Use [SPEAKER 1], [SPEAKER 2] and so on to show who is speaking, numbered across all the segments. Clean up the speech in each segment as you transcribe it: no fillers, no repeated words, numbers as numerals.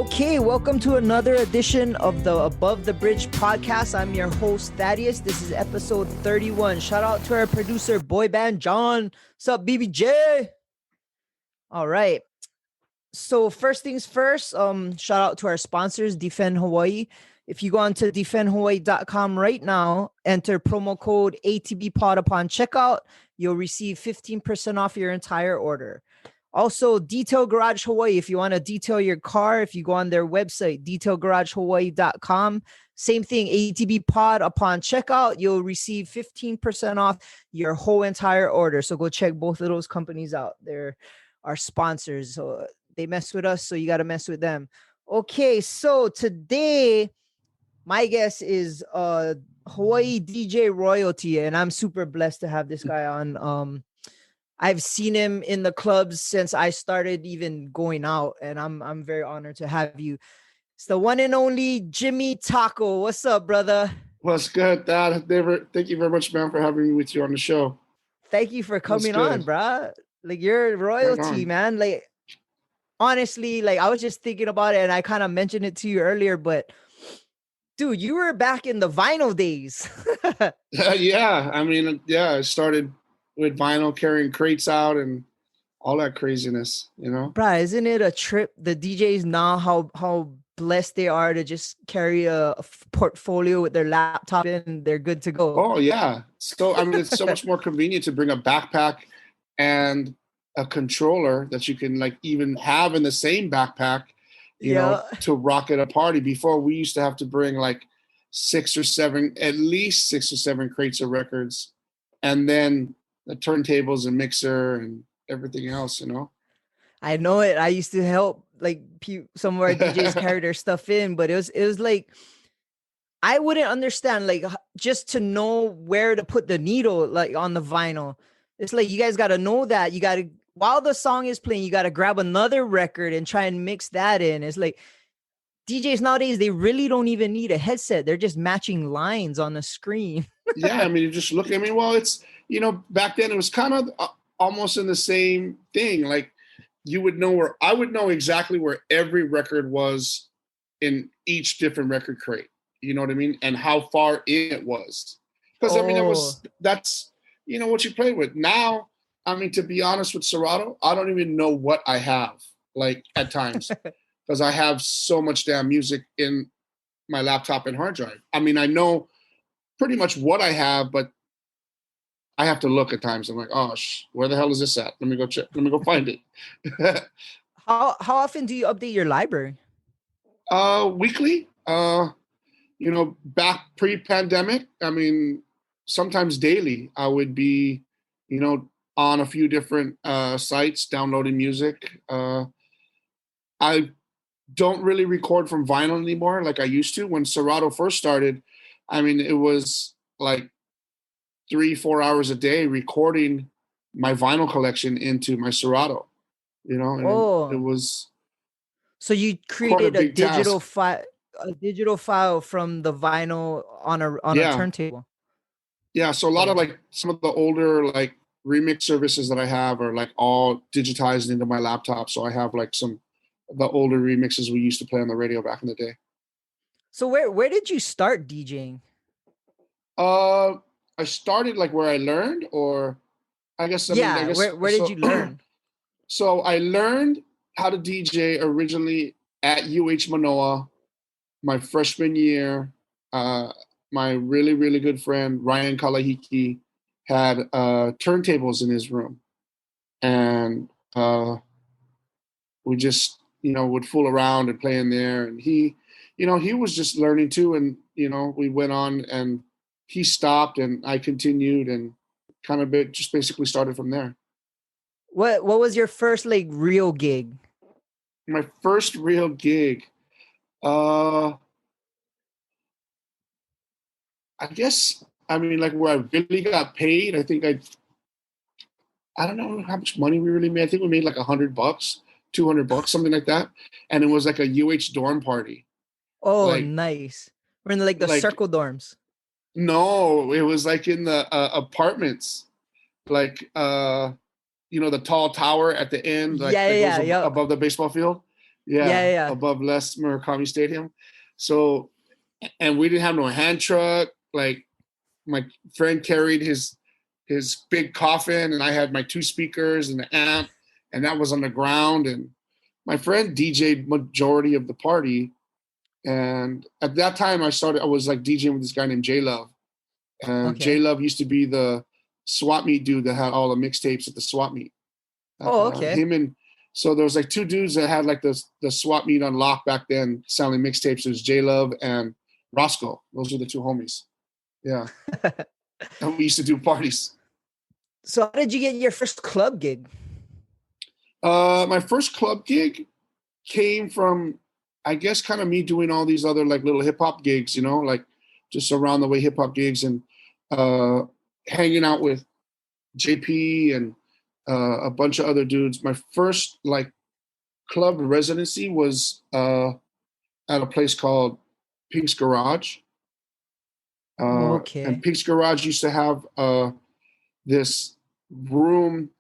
[SPEAKER 1] Okay, welcome to another edition of the Above the Bridge podcast. I'm your host, Thaddeus. This is episode 31. Shout out to our producer, Boy Band John. What's up, BBJ? All right. So first things first, shout out to our sponsors, Defend Hawai'i. If you go on to defendhawaii.com right now, enter promo code ATBpod upon checkout, you'll receive 15% off your entire order. Also, Detail Garage Hawaii. If you want to detail your car, if you go on their website, detailgaragehawaii.com, same thing, ATBpod upon checkout, you'll receive 15% off your whole entire order. So go check both of those companies out. They're our sponsors. So they mess with us, so you got to mess with them. Okay, so today, my guest is Hawaii DJ royalty, and I'm super blessed to have this guy on. I've seen him in the clubs since I started even going out, and I'm very honored to have you. It's the one and only Jimmy Taco. What's up, brother?
[SPEAKER 2] What's good, Dad? Thank you very much, man, for having me with you on the show.
[SPEAKER 1] Thank you for coming on, bro. Like, you're royalty,
[SPEAKER 2] Right,
[SPEAKER 1] man. Like, honestly, like, I was just thinking about it, and I kind of mentioned it to you earlier, but dude, you were back in the vinyl days.
[SPEAKER 2] yeah, I started with vinyl, carrying crates out and all that craziness, you know?
[SPEAKER 1] Bruh, isn't it a trip? The DJs now, how blessed they are to just carry a portfolio with their laptop and they're good to go.
[SPEAKER 2] Oh, yeah. So, it's so much more convenient to bring a backpack and a controller that you can, like, even have in the same backpack, you know, to rock at a party. Before, we used to have to bring, like, at least six or seven crates of records, and then the turntables and mixer and everything else, you know?
[SPEAKER 1] I know it. I used to help like some of our DJs carry their stuff in, but it was like, I wouldn't understand, like, just to know where to put the needle, like, on the vinyl. It's like, you guys got to know that you got to, while the song is playing, you got to grab another record and try and mix that in. It's like, DJs nowadays, they really don't even need a headset. They're just matching lines on the screen.
[SPEAKER 2] Yeah, you just look. Well, it's, back then it was kind of almost in the same thing. Like, I would know exactly where every record was in each different record crate. You know what I mean? And how far in it was. Because that's what you play with. Now, to be honest with Serato, I don't even know what I have, like, at times. Because I have so much damn music in my laptop and hard drive. I know pretty much what I have, but I have to look at times. I'm like, oh, where the hell is this at? Let me go check. Let me go find it.
[SPEAKER 1] How often do you update your library?
[SPEAKER 2] Weekly. Back pre-pandemic, sometimes daily. I would be, on a few different sites downloading music. I don't really record from vinyl anymore like I used to. When Serato first started, it was like 3-4 hours a day recording my vinyl collection into my Serato, and it was.
[SPEAKER 1] So you created a digital file from the vinyl on a turntable.
[SPEAKER 2] Yeah, so a lot of, like, some of the older, like, remix services that I have are, like, all digitized into my laptop. So I have, like, some of the older remixes we used to play on the radio back in the day.
[SPEAKER 1] So where did you start DJing?
[SPEAKER 2] I started, like, where I learned, or I guess.
[SPEAKER 1] Where did you learn?
[SPEAKER 2] So I learned how to DJ originally at UH Manoa, my freshman year. My really, really good friend Ryan Kalahiki had turntables in his room, and we just would fool around and play in there. And he was just learning too, and we went on, and he stopped, and I continued, and kind of just basically started from there.
[SPEAKER 1] What was your first, like, real gig?
[SPEAKER 2] My first real gig, I guess, like, where I really got paid, I think I don't know how much money we really made. I think we made like $100, $200, something like that. And it was like a UH dorm party.
[SPEAKER 1] Oh, like, nice. We're in the circle dorms.
[SPEAKER 2] No, it was like in the apartments, like, the tall tower at the end, like, above the baseball field. Yeah,
[SPEAKER 1] Yeah.
[SPEAKER 2] above Les Murakami Stadium. So, and we didn't have no hand truck. Like my friend carried his big coffin, and I had my 2 speakers and the amp, and that was on the ground. And my friend DJ'd majority of the party. And at that time, I was like DJing with this guy named J Love. And J
[SPEAKER 1] Okay.
[SPEAKER 2] Love used to be the swap meet dude that had all the mixtapes at the swap meet.
[SPEAKER 1] Oh, okay.
[SPEAKER 2] Him and so there was like 2 dudes that had like the swap meet on lock back then, selling mixtapes. It was J Love and Roscoe. Those were the 2 homies. Yeah, and we used to do parties.
[SPEAKER 1] So how did you get your first club gig?
[SPEAKER 2] My first club gig came from, I guess, kind of me doing all these other like little hip hop gigs, like just around the way hip hop gigs, and hanging out with JP and a bunch of other dudes. My first like club residency was at a place called Pink's Garage.
[SPEAKER 1] Okay.
[SPEAKER 2] And Pink's Garage used to have this room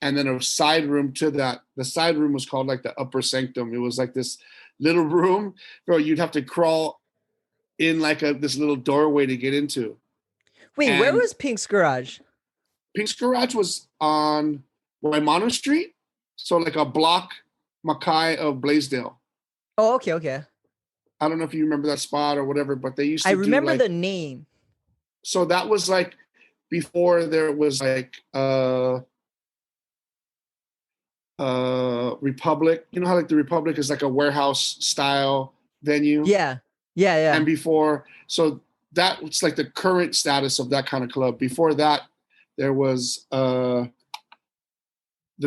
[SPEAKER 2] and then a side room to that. The side room was called like the upper sanctum. It was like this little room, bro. You'd have to crawl in like this little doorway to get into.
[SPEAKER 1] Wait, where
[SPEAKER 2] And
[SPEAKER 1] was Pink's Garage?
[SPEAKER 2] Pink's Garage was on Waimano Street. So like a block Mackay of Blaisdell.
[SPEAKER 1] Oh, okay.
[SPEAKER 2] I don't know if you remember that spot or whatever, but they used to
[SPEAKER 1] I
[SPEAKER 2] do
[SPEAKER 1] remember
[SPEAKER 2] like,
[SPEAKER 1] the name.
[SPEAKER 2] so that was like before there was like Republic. You know how like the Republic is like a warehouse style venue?
[SPEAKER 1] Yeah.
[SPEAKER 2] And before, so that's like the current status of that kind of club. Before that, there was the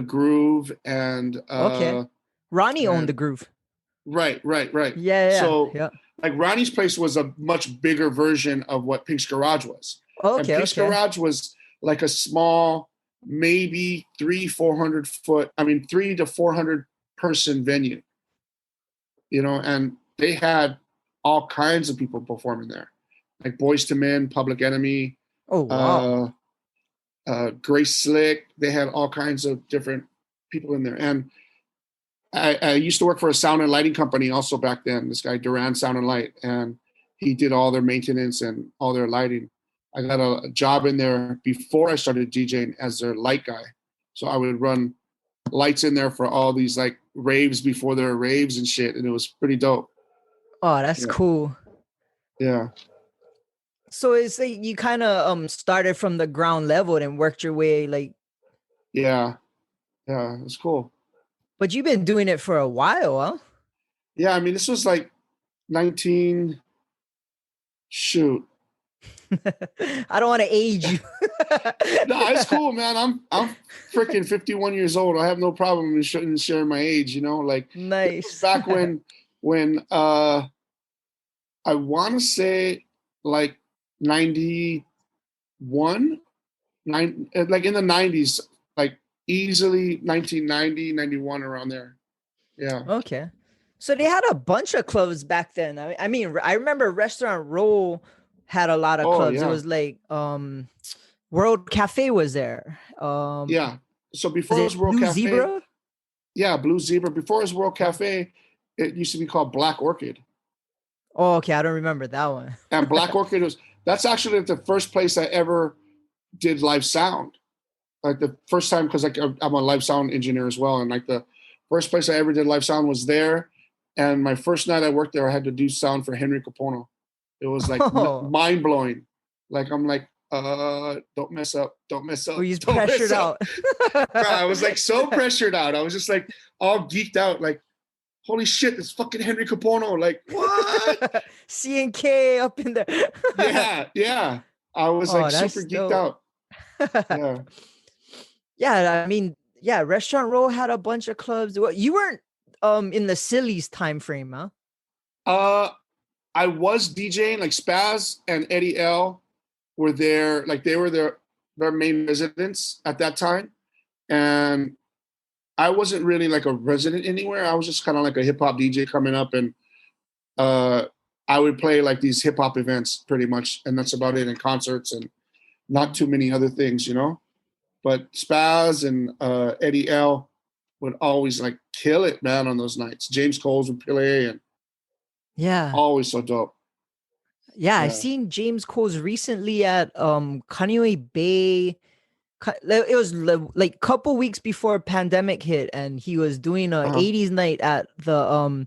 [SPEAKER 2] Groove and
[SPEAKER 1] Okay. Ronnie owned the Groove.
[SPEAKER 2] Right.
[SPEAKER 1] Yeah.
[SPEAKER 2] So
[SPEAKER 1] Yeah.
[SPEAKER 2] like Ronnie's place was a much bigger version of what Pink's Garage was. And
[SPEAKER 1] Okay.
[SPEAKER 2] Pink's Garage was like a small, maybe 300 to 400 person venue, and they had all kinds of people performing there, like Boys to Men, Public Enemy,
[SPEAKER 1] Oh, wow.
[SPEAKER 2] Grace Slick. They had all kinds of different people in there. And I used to work for a sound and lighting company also back then, this guy Duran Sound and Light, and he did all their maintenance and all their lighting. I got a job in there before I started DJing as their light guy. So I would run lights in there for all these like raves before there were raves and shit. And it was pretty dope.
[SPEAKER 1] Oh, that's cool.
[SPEAKER 2] Yeah.
[SPEAKER 1] So it's like you kind of started from the ground level and worked your way like.
[SPEAKER 2] Yeah. It's cool.
[SPEAKER 1] But you've been doing it for a while, huh?
[SPEAKER 2] Yeah, I mean, this was like 19. Shoot.
[SPEAKER 1] I don't want to age you.
[SPEAKER 2] No, it's cool, man. I'm freaking 51 years old. I have no problem in sharing my age. Like
[SPEAKER 1] Nice.
[SPEAKER 2] back when I want to say like 91, like in the 90s, like easily 1990, 91, around there. Yeah.
[SPEAKER 1] Okay. So they had a bunch of clubs back then. I mean, I remember Restaurant Row had a lot of clubs.
[SPEAKER 2] Yeah.
[SPEAKER 1] It was like World Cafe was there.
[SPEAKER 2] Yeah. So before it was World
[SPEAKER 1] Blue
[SPEAKER 2] Cafe.
[SPEAKER 1] Zebra?
[SPEAKER 2] Yeah, Blue Zebra. Before it was World Cafe, it used to be called Black Orchid.
[SPEAKER 1] Oh, okay. I don't remember that one.
[SPEAKER 2] And Black Orchid that's actually the first place I ever did live sound. Like the first time, because like I'm a live sound engineer as well. And like the first place I ever did live sound was there. And my first night I worked there, I had to do sound for Henry Capono. It was like mind blowing. Like I'm like, don't mess up.
[SPEAKER 1] Were you pressured out?
[SPEAKER 2] Bro, I was like so pressured out. I was just like all geeked out. Like, holy shit, it's fucking Henry Capono. Like, what?
[SPEAKER 1] C&K up in there.
[SPEAKER 2] Yeah. I was like super geeked out. Yeah.
[SPEAKER 1] Yeah, I mean, Restaurant Row had a bunch of clubs. You weren't in the Sillies time frame, huh?
[SPEAKER 2] I was DJing, like Spaz and Eddie L were there, like they were their main residents at that time. And I wasn't really like a resident anywhere. I was just kind of like a hip hop DJ coming up, and I would play like these hip hop events pretty much, and that's about it, and concerts and not too many other things, But Spaz and Eddie L, would always like kill it, man, on those nights. James Coles would play, and
[SPEAKER 1] Yeah.
[SPEAKER 2] always so dope.
[SPEAKER 1] Yeah, I've
[SPEAKER 2] Yeah.
[SPEAKER 1] seen James Coles recently at Kaneohe Bay. It was like couple weeks before pandemic hit, and he was doing a 80s night at the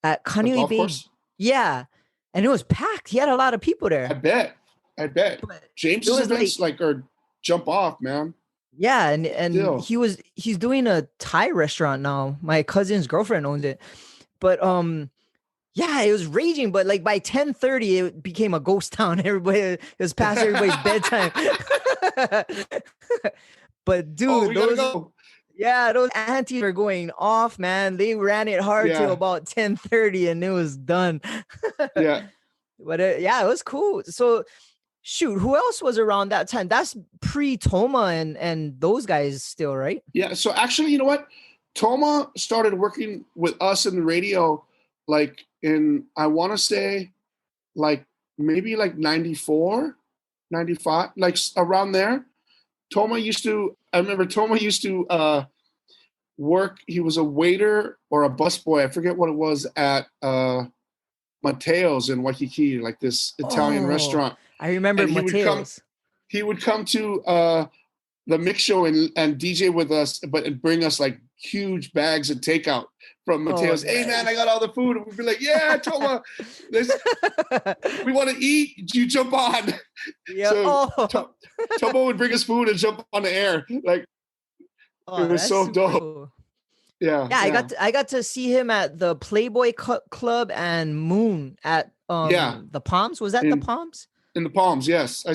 [SPEAKER 1] at
[SPEAKER 2] The
[SPEAKER 1] Kaneohe
[SPEAKER 2] golf
[SPEAKER 1] Bay.
[SPEAKER 2] course?
[SPEAKER 1] Yeah. And it was packed. He had a lot of people
[SPEAKER 2] I
[SPEAKER 1] there.
[SPEAKER 2] bet.
[SPEAKER 1] But it
[SPEAKER 2] James's
[SPEAKER 1] was
[SPEAKER 2] events like are jump off, man.
[SPEAKER 1] yeah, and
[SPEAKER 2] Still.
[SPEAKER 1] he's doing a Thai restaurant now. My cousin's girlfriend owns it. But yeah, it was raging, but like by 10:30 it became a ghost town. Everybody, it was past everybody's bedtime. But dude,
[SPEAKER 2] We gotta go.
[SPEAKER 1] those aunties were going off, man. They ran it hard till about 10:30 and it was done.
[SPEAKER 2] Yeah.
[SPEAKER 1] But yeah, it was cool. So shoot, who else was around that time? That's pre-Toma and those guys still, right?
[SPEAKER 2] Yeah. So actually, you know what? Toma started working with us in the radio like in, I want to say, like maybe like 94, 95, like around there. I remember Toma used to work. He was a waiter or a busboy. I forget what it was at Mateo's in Waikiki, like this Italian restaurant.
[SPEAKER 1] I remember
[SPEAKER 2] And
[SPEAKER 1] Mateo's.
[SPEAKER 2] He would come to the mix show and DJ with us, but bring us like huge bags of takeout from Mateo's.
[SPEAKER 1] Oh,
[SPEAKER 2] hey man, I got all the food. And we'd be like, yeah, Toma, we want to eat. You jump on.
[SPEAKER 1] Yeah.
[SPEAKER 2] So Toma would bring us food and jump on the air. Like it was so dope.
[SPEAKER 1] Cool.
[SPEAKER 2] Yeah.
[SPEAKER 1] Yeah, I got to see him at the Playboy Club and Moon at the Palms. Was that the Palms?
[SPEAKER 2] In the Palms, yes.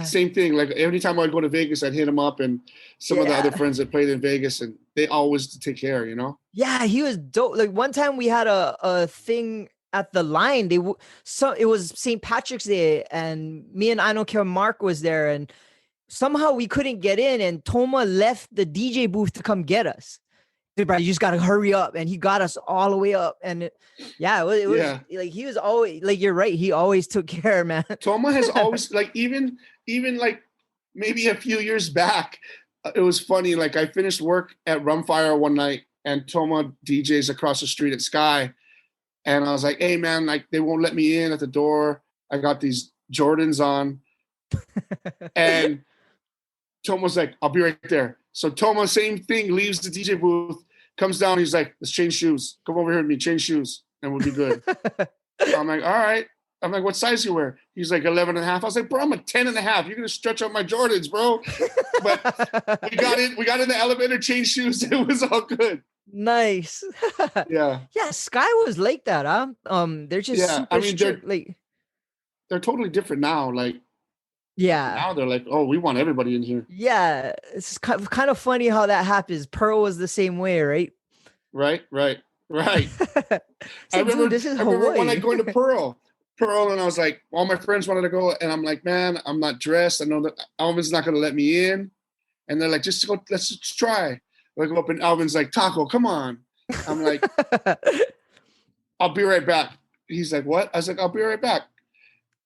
[SPEAKER 2] Same thing. Like every time I'd go to Vegas, I'd hit him up, and some of the other friends that played in Vegas, and they always take care, you know?
[SPEAKER 1] Yeah, he was dope. Like one time we had a thing at the line. It was St. Patrick's Day, and me and I don't care Mark was there, and somehow we couldn't get in, and Toma left the DJ booth to come get us. Dude, bro, you just gotta hurry up, and he got us all the way up, and it was like he was always like, you're right, he always took care, man.
[SPEAKER 2] Toma has always like even like maybe a few years back, it was funny. Like I finished work at Rumfire one night, and Toma DJs across the street at Sky, and I was like, hey man, like they won't let me in at the door. I got these Jordans on, and Toma was like, I'll be right there. So Toma, same thing, leaves the DJ booth, comes down. He's like, let's change shoes. Come over here with me, change shoes, and we'll be good. I'm like, all right. I'm like, what size you wear? He's like 11 and a half. I was like, bro, I'm a 10 and a half. You're going to stretch out my Jordans, bro. But we got in the elevator, changed shoes. It was all good.
[SPEAKER 1] Nice.
[SPEAKER 2] Yeah.
[SPEAKER 1] Yeah, Sky was like that, huh? They're just super strict,
[SPEAKER 2] they're totally different now. Like,
[SPEAKER 1] yeah.
[SPEAKER 2] Now they're like, oh, we want everybody in here.
[SPEAKER 1] Yeah. It's kind of funny how that happens. Pearl was the same way, right?
[SPEAKER 2] Right.
[SPEAKER 1] I
[SPEAKER 2] remember
[SPEAKER 1] Hawaii.
[SPEAKER 2] when I going to Pearl, and I was like, all my friends wanted to go, and I'm like, man, I'm not dressed. I know that Alvin's not going to let me in. And they're like, just go, let's just try. I go up, and Alvin's like, Taco, come on. I'm like, I'll be right back. He's like, what? I was like, I'll be right back.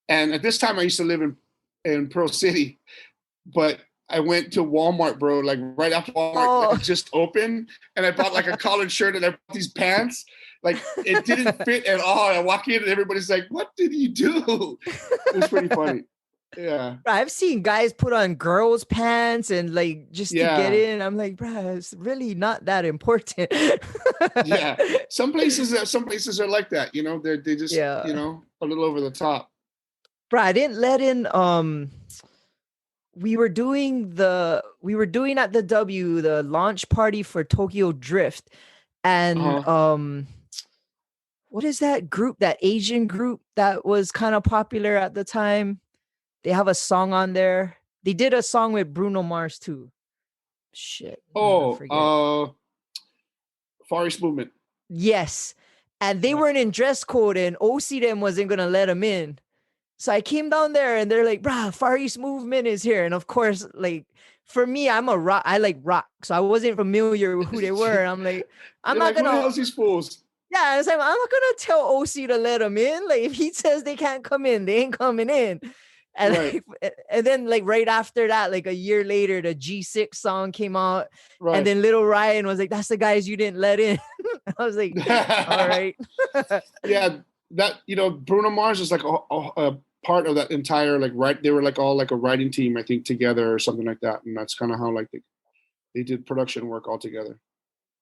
[SPEAKER 2] And at this time, I used to live in Pearl City, but I went to Walmart, bro, like right after Walmart like, just opened, and I bought like a collared shirt and I bought these pants. Like it didn't fit at all. I walk in and everybody's like, what did you do? It was pretty funny. Yeah.
[SPEAKER 1] I've seen guys put on girls' pants and like just to get in. I'm like, bro, it's really not that important.
[SPEAKER 2] Yeah. Some places are like that, you know, they just, you know, a little over the top.
[SPEAKER 1] Bro, I didn't let in we were doing at the W the launch party for Tokyo Drift, and what is that group, that Asian group that was kind of popular at the time? They have a song on there. They did a song with Bruno Mars too. Shit.
[SPEAKER 2] Far East Movement.
[SPEAKER 1] Yes. And they weren't in dress code, and OC them wasn't gonna let them in. So I came down there and they're like, bruh, Far East Movement is here. And of course, like for me, I like rock. So I wasn't familiar with who they were. And I'm like, I'm not gonna.
[SPEAKER 2] Who the hell's these fools?
[SPEAKER 1] Yeah, I was like, I'm not gonna tell OC to let them in. Like if he says they can't come in, they ain't coming in. And
[SPEAKER 2] Right.
[SPEAKER 1] and then like right after that, like a year later, the G6 song came out, and
[SPEAKER 2] Right.
[SPEAKER 1] then Little Ryan was like, "That's the guys you didn't let in." I was like, "All right."
[SPEAKER 2] Yeah, that Bruno Mars is like a part of that entire they were like all like a writing team, I think, together or something like that, and that's kind of how like they did production work all together.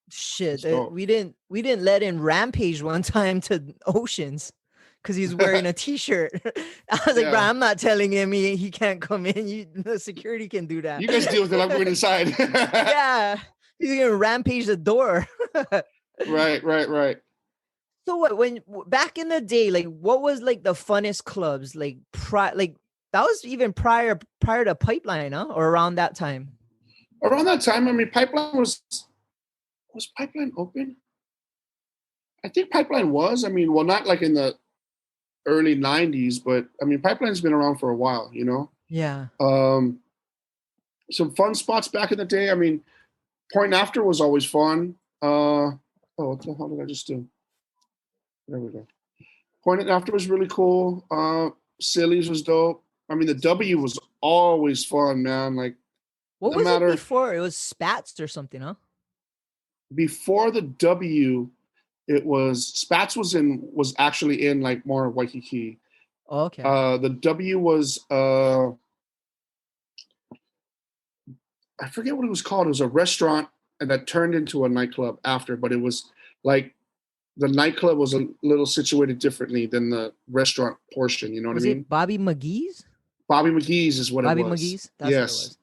[SPEAKER 1] Shit,
[SPEAKER 2] So
[SPEAKER 1] we didn't let in Rampage one time to Oceans because he's wearing a t-shirt. I was like, bro,
[SPEAKER 2] yeah,
[SPEAKER 1] I'm not telling him he can't come in. The security can do that.
[SPEAKER 2] you guys deal with it. I'm going inside.
[SPEAKER 1] Yeah, he's gonna rampage the door.
[SPEAKER 2] Right, right, right.
[SPEAKER 1] So what? Back in the day, like, what was like the funnest clubs? Like, like that was even prior to Pipeline, huh? Or around that time.
[SPEAKER 2] Around that time, I mean, Pipeline was Pipeline open? I think Pipeline was. I mean, well, not like in the early '90s, but I mean, Pipeline's been around for a while.
[SPEAKER 1] Yeah.
[SPEAKER 2] Um, some fun spots back in the day. I mean, Point After was always fun. What the hell did I just do? There we go. Point After was really cool. Silly's was dope. I mean, the W was always fun, man. Like,
[SPEAKER 1] What
[SPEAKER 2] no
[SPEAKER 1] was it
[SPEAKER 2] matter
[SPEAKER 1] before? It was Spats or something, huh?
[SPEAKER 2] before the W, it was Spats was actually in like more Waikiki.
[SPEAKER 1] Oh, okay.
[SPEAKER 2] The W was I forget what it was called. It was a restaurant and that turned into a nightclub after, but it was like the nightclub was a little situated differently than the restaurant portion. You know what I
[SPEAKER 1] Was
[SPEAKER 2] mean?
[SPEAKER 1] it Bobby McGee's?
[SPEAKER 2] Bobby McGee's is what it
[SPEAKER 1] Bobby
[SPEAKER 2] was.
[SPEAKER 1] McGee's? That's what it
[SPEAKER 2] Yes.
[SPEAKER 1] was.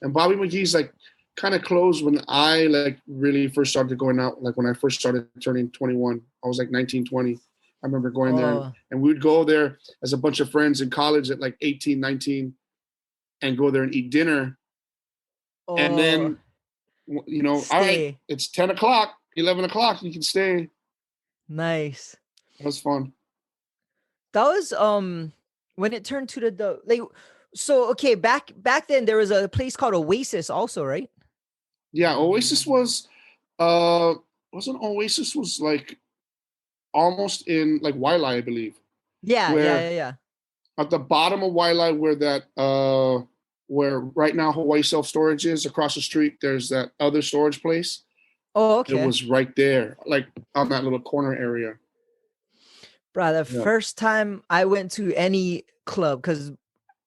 [SPEAKER 2] And Bobby McGee's like kind of closed when I like really first started going out. Like when I first started turning 21, I was like 19, 20. I remember going there
[SPEAKER 1] Oh,
[SPEAKER 2] and we would go there as a bunch of friends in college at like 18, 19 and go there and eat dinner. And
[SPEAKER 1] oh,
[SPEAKER 2] then, all right,
[SPEAKER 1] stay.
[SPEAKER 2] it's 10 o'clock, 11 o'clock, you can stay.
[SPEAKER 1] Nice.
[SPEAKER 2] That was fun.
[SPEAKER 1] That was when it turned to the like so okay, back then there was a place called Oasis also, right?
[SPEAKER 2] Yeah, Oasis uh wasn't Oasis was like almost in like Wailea, I believe,
[SPEAKER 1] Yeah, yeah,
[SPEAKER 2] where
[SPEAKER 1] yeah, yeah.
[SPEAKER 2] at the bottom of Wailea where right now Hawaii Self Storage is across the street, there's that other storage place.
[SPEAKER 1] Oh,
[SPEAKER 2] It
[SPEAKER 1] okay.
[SPEAKER 2] was right there, like on that little corner area.
[SPEAKER 1] Bro, the
[SPEAKER 2] Yeah.
[SPEAKER 1] first time I went to any club, because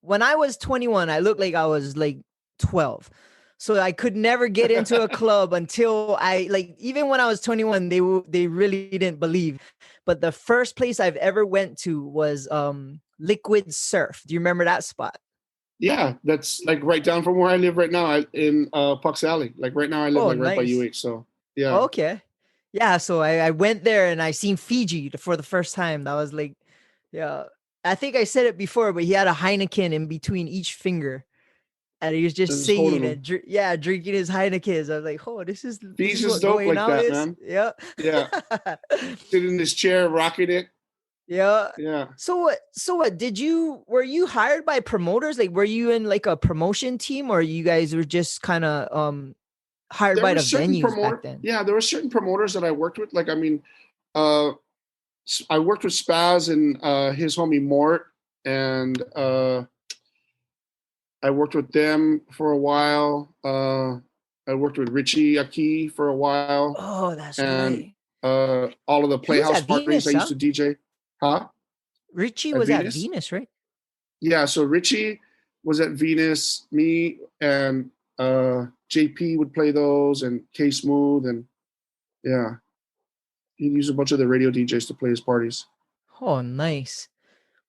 [SPEAKER 1] when I was 21, I looked like I was like 12. So I could never get into a club until I like even when I was 21, they really didn't believe. But the first place I've ever went to was Liquid Surf. Do you remember that spot?
[SPEAKER 2] Yeah, that's like right down from where I live right now in Pucks Alley. Like right now I live
[SPEAKER 1] Oh,
[SPEAKER 2] like right by
[SPEAKER 1] nice.
[SPEAKER 2] UH. So yeah.
[SPEAKER 1] Okay. Yeah, so I went there and I seen Fiji for the first time. That was like, yeah. I think I said it before, but he had a Heineken in between each finger. And he was
[SPEAKER 2] It
[SPEAKER 1] just
[SPEAKER 2] was
[SPEAKER 1] singing
[SPEAKER 2] holding them.
[SPEAKER 1] and drinking his Heinekens. I was like, oh, this
[SPEAKER 2] Fees
[SPEAKER 1] is
[SPEAKER 2] is
[SPEAKER 1] what
[SPEAKER 2] dope
[SPEAKER 1] going
[SPEAKER 2] like
[SPEAKER 1] out
[SPEAKER 2] that,
[SPEAKER 1] is.
[SPEAKER 2] man.
[SPEAKER 1] Yeah.
[SPEAKER 2] Yeah. Sitting in this chair, rocking it.
[SPEAKER 1] Yeah.
[SPEAKER 2] Yeah.
[SPEAKER 1] So what were you hired by promoters? Like were you in like a promotion team or you guys were just kind of hired
[SPEAKER 2] There
[SPEAKER 1] by
[SPEAKER 2] were
[SPEAKER 1] the
[SPEAKER 2] certain
[SPEAKER 1] venues back then?
[SPEAKER 2] there were certain promoters that I worked with. Like, I mean, uh, I worked with Spaz and his homie Mort, and I worked with them for a while. I worked with Richie Aki for a while,
[SPEAKER 1] Oh, that's
[SPEAKER 2] and
[SPEAKER 1] right.
[SPEAKER 2] all of the
[SPEAKER 1] He was
[SPEAKER 2] Playhouse
[SPEAKER 1] at
[SPEAKER 2] parties I
[SPEAKER 1] Venus,
[SPEAKER 2] used
[SPEAKER 1] huh?
[SPEAKER 2] to DJ. Huh?
[SPEAKER 1] Richie
[SPEAKER 2] At
[SPEAKER 1] was at
[SPEAKER 2] Venus?
[SPEAKER 1] Venus, right?
[SPEAKER 2] Yeah, so Richie was at Venus. Me and JP would play those, and K Smooth, and yeah, he'd use a bunch of the radio DJs to play his parties.
[SPEAKER 1] Oh, nice.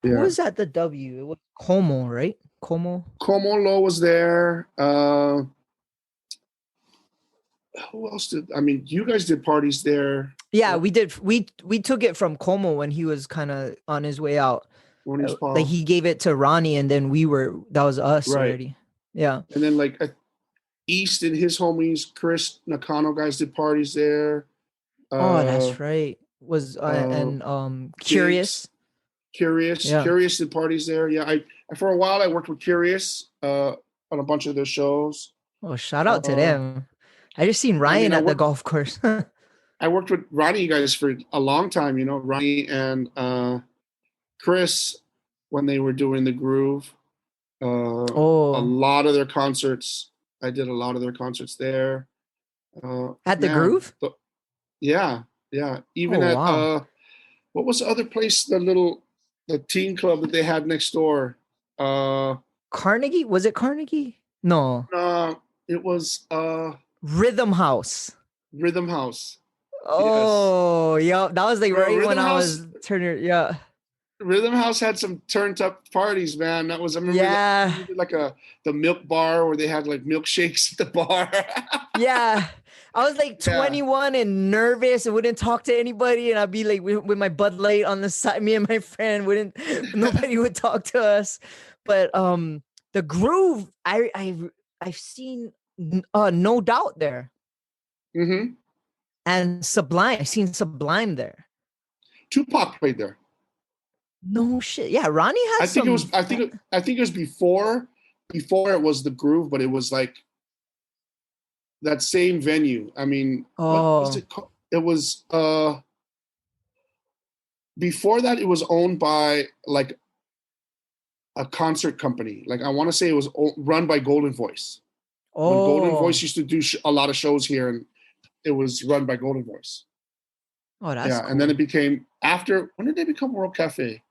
[SPEAKER 1] Who
[SPEAKER 2] Yeah,
[SPEAKER 1] was at the W? It was Como, right? Como.
[SPEAKER 2] Como Lo was there. Who else did? I mean, you guys did parties there.
[SPEAKER 1] Yeah, we did. We took it from Como when he was kind of on his way out.
[SPEAKER 2] When he's
[SPEAKER 1] Like
[SPEAKER 2] Paul,
[SPEAKER 1] he gave it to Ronnie, and then that was us
[SPEAKER 2] right?
[SPEAKER 1] already. Yeah.
[SPEAKER 2] And then like East and his homies, Chris Nakano guys did parties there.
[SPEAKER 1] Oh,
[SPEAKER 2] Uh,
[SPEAKER 1] that's right. Was
[SPEAKER 2] uh,
[SPEAKER 1] and
[SPEAKER 2] Gigs.
[SPEAKER 1] Curious.
[SPEAKER 2] Curious.
[SPEAKER 1] Yeah.
[SPEAKER 2] Curious did parties there. Yeah, I for a while I worked with Curious on a bunch of their shows.
[SPEAKER 1] Oh, shout out to
[SPEAKER 2] Uh,
[SPEAKER 1] them. I just seen
[SPEAKER 2] I mean,
[SPEAKER 1] Ryan at the golf course.
[SPEAKER 2] I worked with Ronnie guys for a long time. Ronnie and Chris when they were doing the Groove. A
[SPEAKER 1] Oh,
[SPEAKER 2] lot of their concerts. I did a lot of their concerts there.
[SPEAKER 1] at the
[SPEAKER 2] Man,
[SPEAKER 1] Groove?
[SPEAKER 2] yeah, yeah. Even
[SPEAKER 1] Oh,
[SPEAKER 2] at
[SPEAKER 1] wow.
[SPEAKER 2] what was the other place? The teen club that they had next door. Uh,
[SPEAKER 1] Carnegie? Was it Carnegie? No.
[SPEAKER 2] uh it was
[SPEAKER 1] Rhythm House.
[SPEAKER 2] Rhythm House. Yes,
[SPEAKER 1] Oh, yeah. That was like
[SPEAKER 2] bro.
[SPEAKER 1] right when I was turning. Yeah.
[SPEAKER 2] Rhythm House had some turned up parties, man. That was I remember that
[SPEAKER 1] Yeah.
[SPEAKER 2] we did like the milk bar where they had like milkshakes at the bar.
[SPEAKER 1] Yeah. I was like
[SPEAKER 2] Yeah.
[SPEAKER 1] 21 and nervous and wouldn't talk to anybody. And I'd be like with my Bud Light on the side. Me and my friend nobody would talk to us. But the Groove, I've seen No Doubt there
[SPEAKER 2] Mm-hmm.
[SPEAKER 1] and Sublime. I've seen Sublime there.
[SPEAKER 2] Tupac played there.
[SPEAKER 1] No shit. Yeah, Ronnie
[SPEAKER 2] I
[SPEAKER 1] has
[SPEAKER 2] think it
[SPEAKER 1] some.
[SPEAKER 2] was. I think it was before it was the Groove, but it was like that same venue. I mean, what was
[SPEAKER 1] Oh,
[SPEAKER 2] it called? It was before that. It was owned by like a concert company. Like I want to say it was run by Golden Voice. When Golden Voice
[SPEAKER 1] oh,
[SPEAKER 2] used to do a lot of shows here, and it was run by Golden Voice.
[SPEAKER 1] oh, that's
[SPEAKER 2] Yeah, and then it
[SPEAKER 1] cool.
[SPEAKER 2] became after. When did they become World Cafe?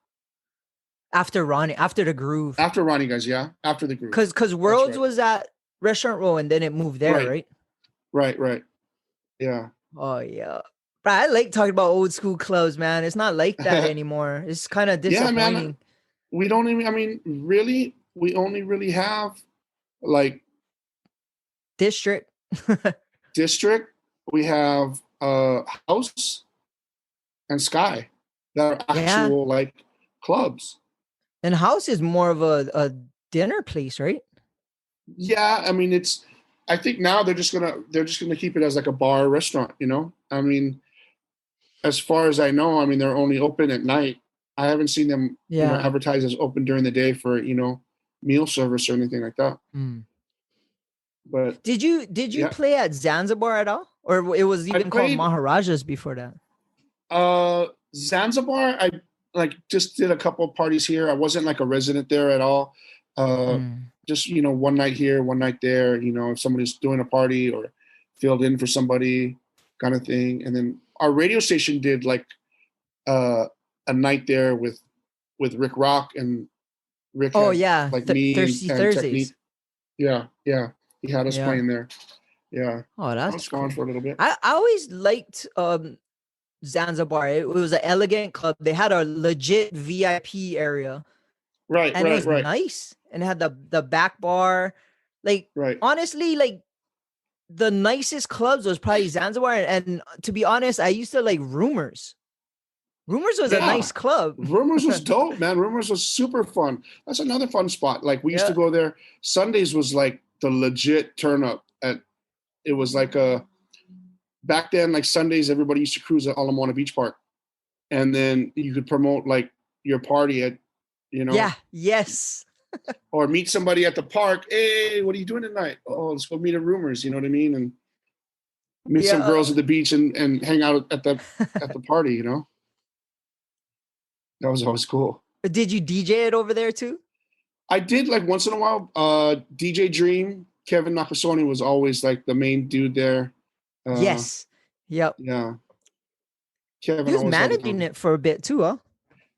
[SPEAKER 1] After Ronnie, after the Groove,
[SPEAKER 2] After Ronnie guys, yeah, after the Groove.
[SPEAKER 1] because
[SPEAKER 2] That's
[SPEAKER 1] Worlds
[SPEAKER 2] right.
[SPEAKER 1] was at Restaurant Row and then it moved there,
[SPEAKER 2] Right,
[SPEAKER 1] right?
[SPEAKER 2] right. Yeah.
[SPEAKER 1] Oh yeah. But I like talking about old school clubs, man. It's not like that anymore. It's kind of
[SPEAKER 2] Yeah, man.
[SPEAKER 1] disappointing.
[SPEAKER 2] We don't even. I mean, really, we only really have like
[SPEAKER 1] District.
[SPEAKER 2] District. We have House and Sky that are
[SPEAKER 1] Yeah.
[SPEAKER 2] actual like clubs.
[SPEAKER 1] And House is more of a dinner place, right?
[SPEAKER 2] Yeah, I mean, it's. I think now they're just gonna keep it as like a bar restaurant. You know, I mean, as far as I know, I mean, they're only open at night. I haven't seen them,
[SPEAKER 1] Yeah.
[SPEAKER 2] advertised as open during the day for meal service or anything like that.
[SPEAKER 1] Mm.
[SPEAKER 2] But
[SPEAKER 1] Did you
[SPEAKER 2] yeah,
[SPEAKER 1] play at Zanzibar at all? Or it was
[SPEAKER 2] I
[SPEAKER 1] even called
[SPEAKER 2] played
[SPEAKER 1] Maharajas before that?
[SPEAKER 2] Zanzibar. I like just did a couple of parties here. I wasn't like a resident there at all. Uh,
[SPEAKER 1] Mm.
[SPEAKER 2] just one night here, one night there. If somebody's doing a party or filled in for somebody, kind of thing. And then our radio station did like uh, a night there with Rick Rock, and Rick
[SPEAKER 1] Oh
[SPEAKER 2] had
[SPEAKER 1] yeah,
[SPEAKER 2] like me and,
[SPEAKER 1] Thirsty
[SPEAKER 2] and Technique.
[SPEAKER 1] Thursdays.
[SPEAKER 2] Yeah, yeah. He had us
[SPEAKER 1] Yeah.
[SPEAKER 2] playing there. Yeah,
[SPEAKER 1] Oh,
[SPEAKER 2] that was
[SPEAKER 1] that's
[SPEAKER 2] fun
[SPEAKER 1] cool.
[SPEAKER 2] for a little bit.
[SPEAKER 1] I always liked Zanzibar. It was an elegant club. They had a legit VIP area
[SPEAKER 2] Right,
[SPEAKER 1] and it
[SPEAKER 2] right,
[SPEAKER 1] was
[SPEAKER 2] right,
[SPEAKER 1] nice. And it had the back bar. Like
[SPEAKER 2] right.
[SPEAKER 1] honestly, like the nicest clubs was probably Zanzibar. And to be honest, I used to like Rumors. Rumors was a
[SPEAKER 2] Yeah.
[SPEAKER 1] nice club.
[SPEAKER 2] Rumors was dope, man. Rumors was super fun. That's another fun spot. Like we used to
[SPEAKER 1] Yeah.
[SPEAKER 2] go there. Sundays was like the legit turn up at it was like a back then, like Sundays, everybody used to cruise at Ala Moana Beach Park. And then you could promote like your party at, you know,
[SPEAKER 1] Yeah. Yes.
[SPEAKER 2] or meet somebody at the park. Hey, what are you doing tonight? Oh, let's go meet at Rumors, you know what I mean? And meet some
[SPEAKER 1] Yeah.
[SPEAKER 2] girls at the beach and hang out at the party. That was always cool.
[SPEAKER 1] Did you DJ it over there too?
[SPEAKER 2] I did like once in a while. DJ Dream, Kevin Nakasone was always like the main dude there. Uh,
[SPEAKER 1] Yes. Yep.
[SPEAKER 2] yeah,
[SPEAKER 1] He
[SPEAKER 2] Kevin
[SPEAKER 1] was
[SPEAKER 2] always had.
[SPEAKER 1] managing it for a bit too, huh?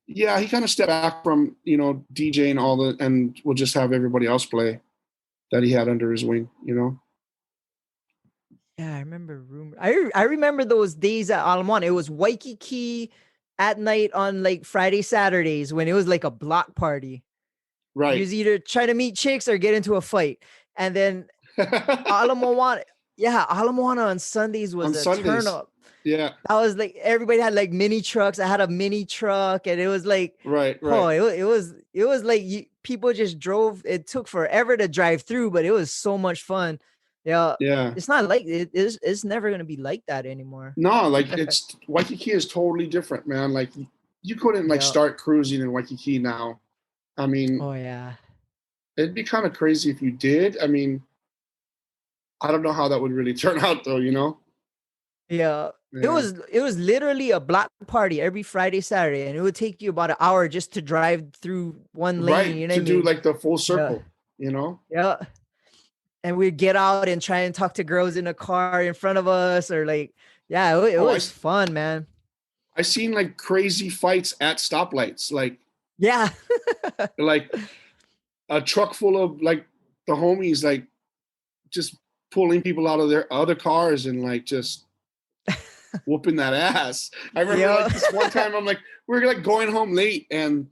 [SPEAKER 2] Yeah, he kind of stepped back from DJing and would just have everybody else play that he had under his wing.
[SPEAKER 1] Yeah, I remember rumor. I remember those days at Alamon. It was Waikiki at night on like Friday, Saturdays when it was like a block party. You
[SPEAKER 2] Right.
[SPEAKER 1] was either trying to meet chicks or get into a fight. And then Ala yeah, Ala on Sundays was
[SPEAKER 2] On
[SPEAKER 1] a turn
[SPEAKER 2] Sundays.
[SPEAKER 1] up.
[SPEAKER 2] Yeah.
[SPEAKER 1] That was like everybody had like mini trucks. I had a mini truck, and it was like,
[SPEAKER 2] Right.
[SPEAKER 1] oh,
[SPEAKER 2] Right.
[SPEAKER 1] it was like people just drove. It took forever to drive through, but it was so much fun. Yeah,
[SPEAKER 2] Yeah.
[SPEAKER 1] it's not like it's never gonna be like that anymore.
[SPEAKER 2] No, like it's Waikiki is totally different, man. Like you couldn't like
[SPEAKER 1] Yeah.
[SPEAKER 2] start cruising in Waikiki now. I mean,
[SPEAKER 1] Oh yeah.
[SPEAKER 2] it'd be kind of crazy if you did. I mean, I don't know how that would really turn out though.
[SPEAKER 1] Yeah. It
[SPEAKER 2] Yeah.
[SPEAKER 1] was literally a block party every Friday, Saturday, and it would take you about an hour just to drive through one lane.
[SPEAKER 2] Right.
[SPEAKER 1] You know what
[SPEAKER 2] To
[SPEAKER 1] I
[SPEAKER 2] do
[SPEAKER 1] mean?
[SPEAKER 2] like the full
[SPEAKER 1] Yeah,
[SPEAKER 2] circle, you know?
[SPEAKER 1] yeah. And we'd get out and try and talk to girls in a car in front of us, or like, yeah, it
[SPEAKER 2] Oh,
[SPEAKER 1] was fun, man.
[SPEAKER 2] I seen like crazy fights at stoplights,
[SPEAKER 1] Yeah,
[SPEAKER 2] like a truck full of like the homies, like just pulling people out of their other cars and like just whooping that ass. I remember
[SPEAKER 1] yeah.
[SPEAKER 2] like this one time I'm like, we're like going home late and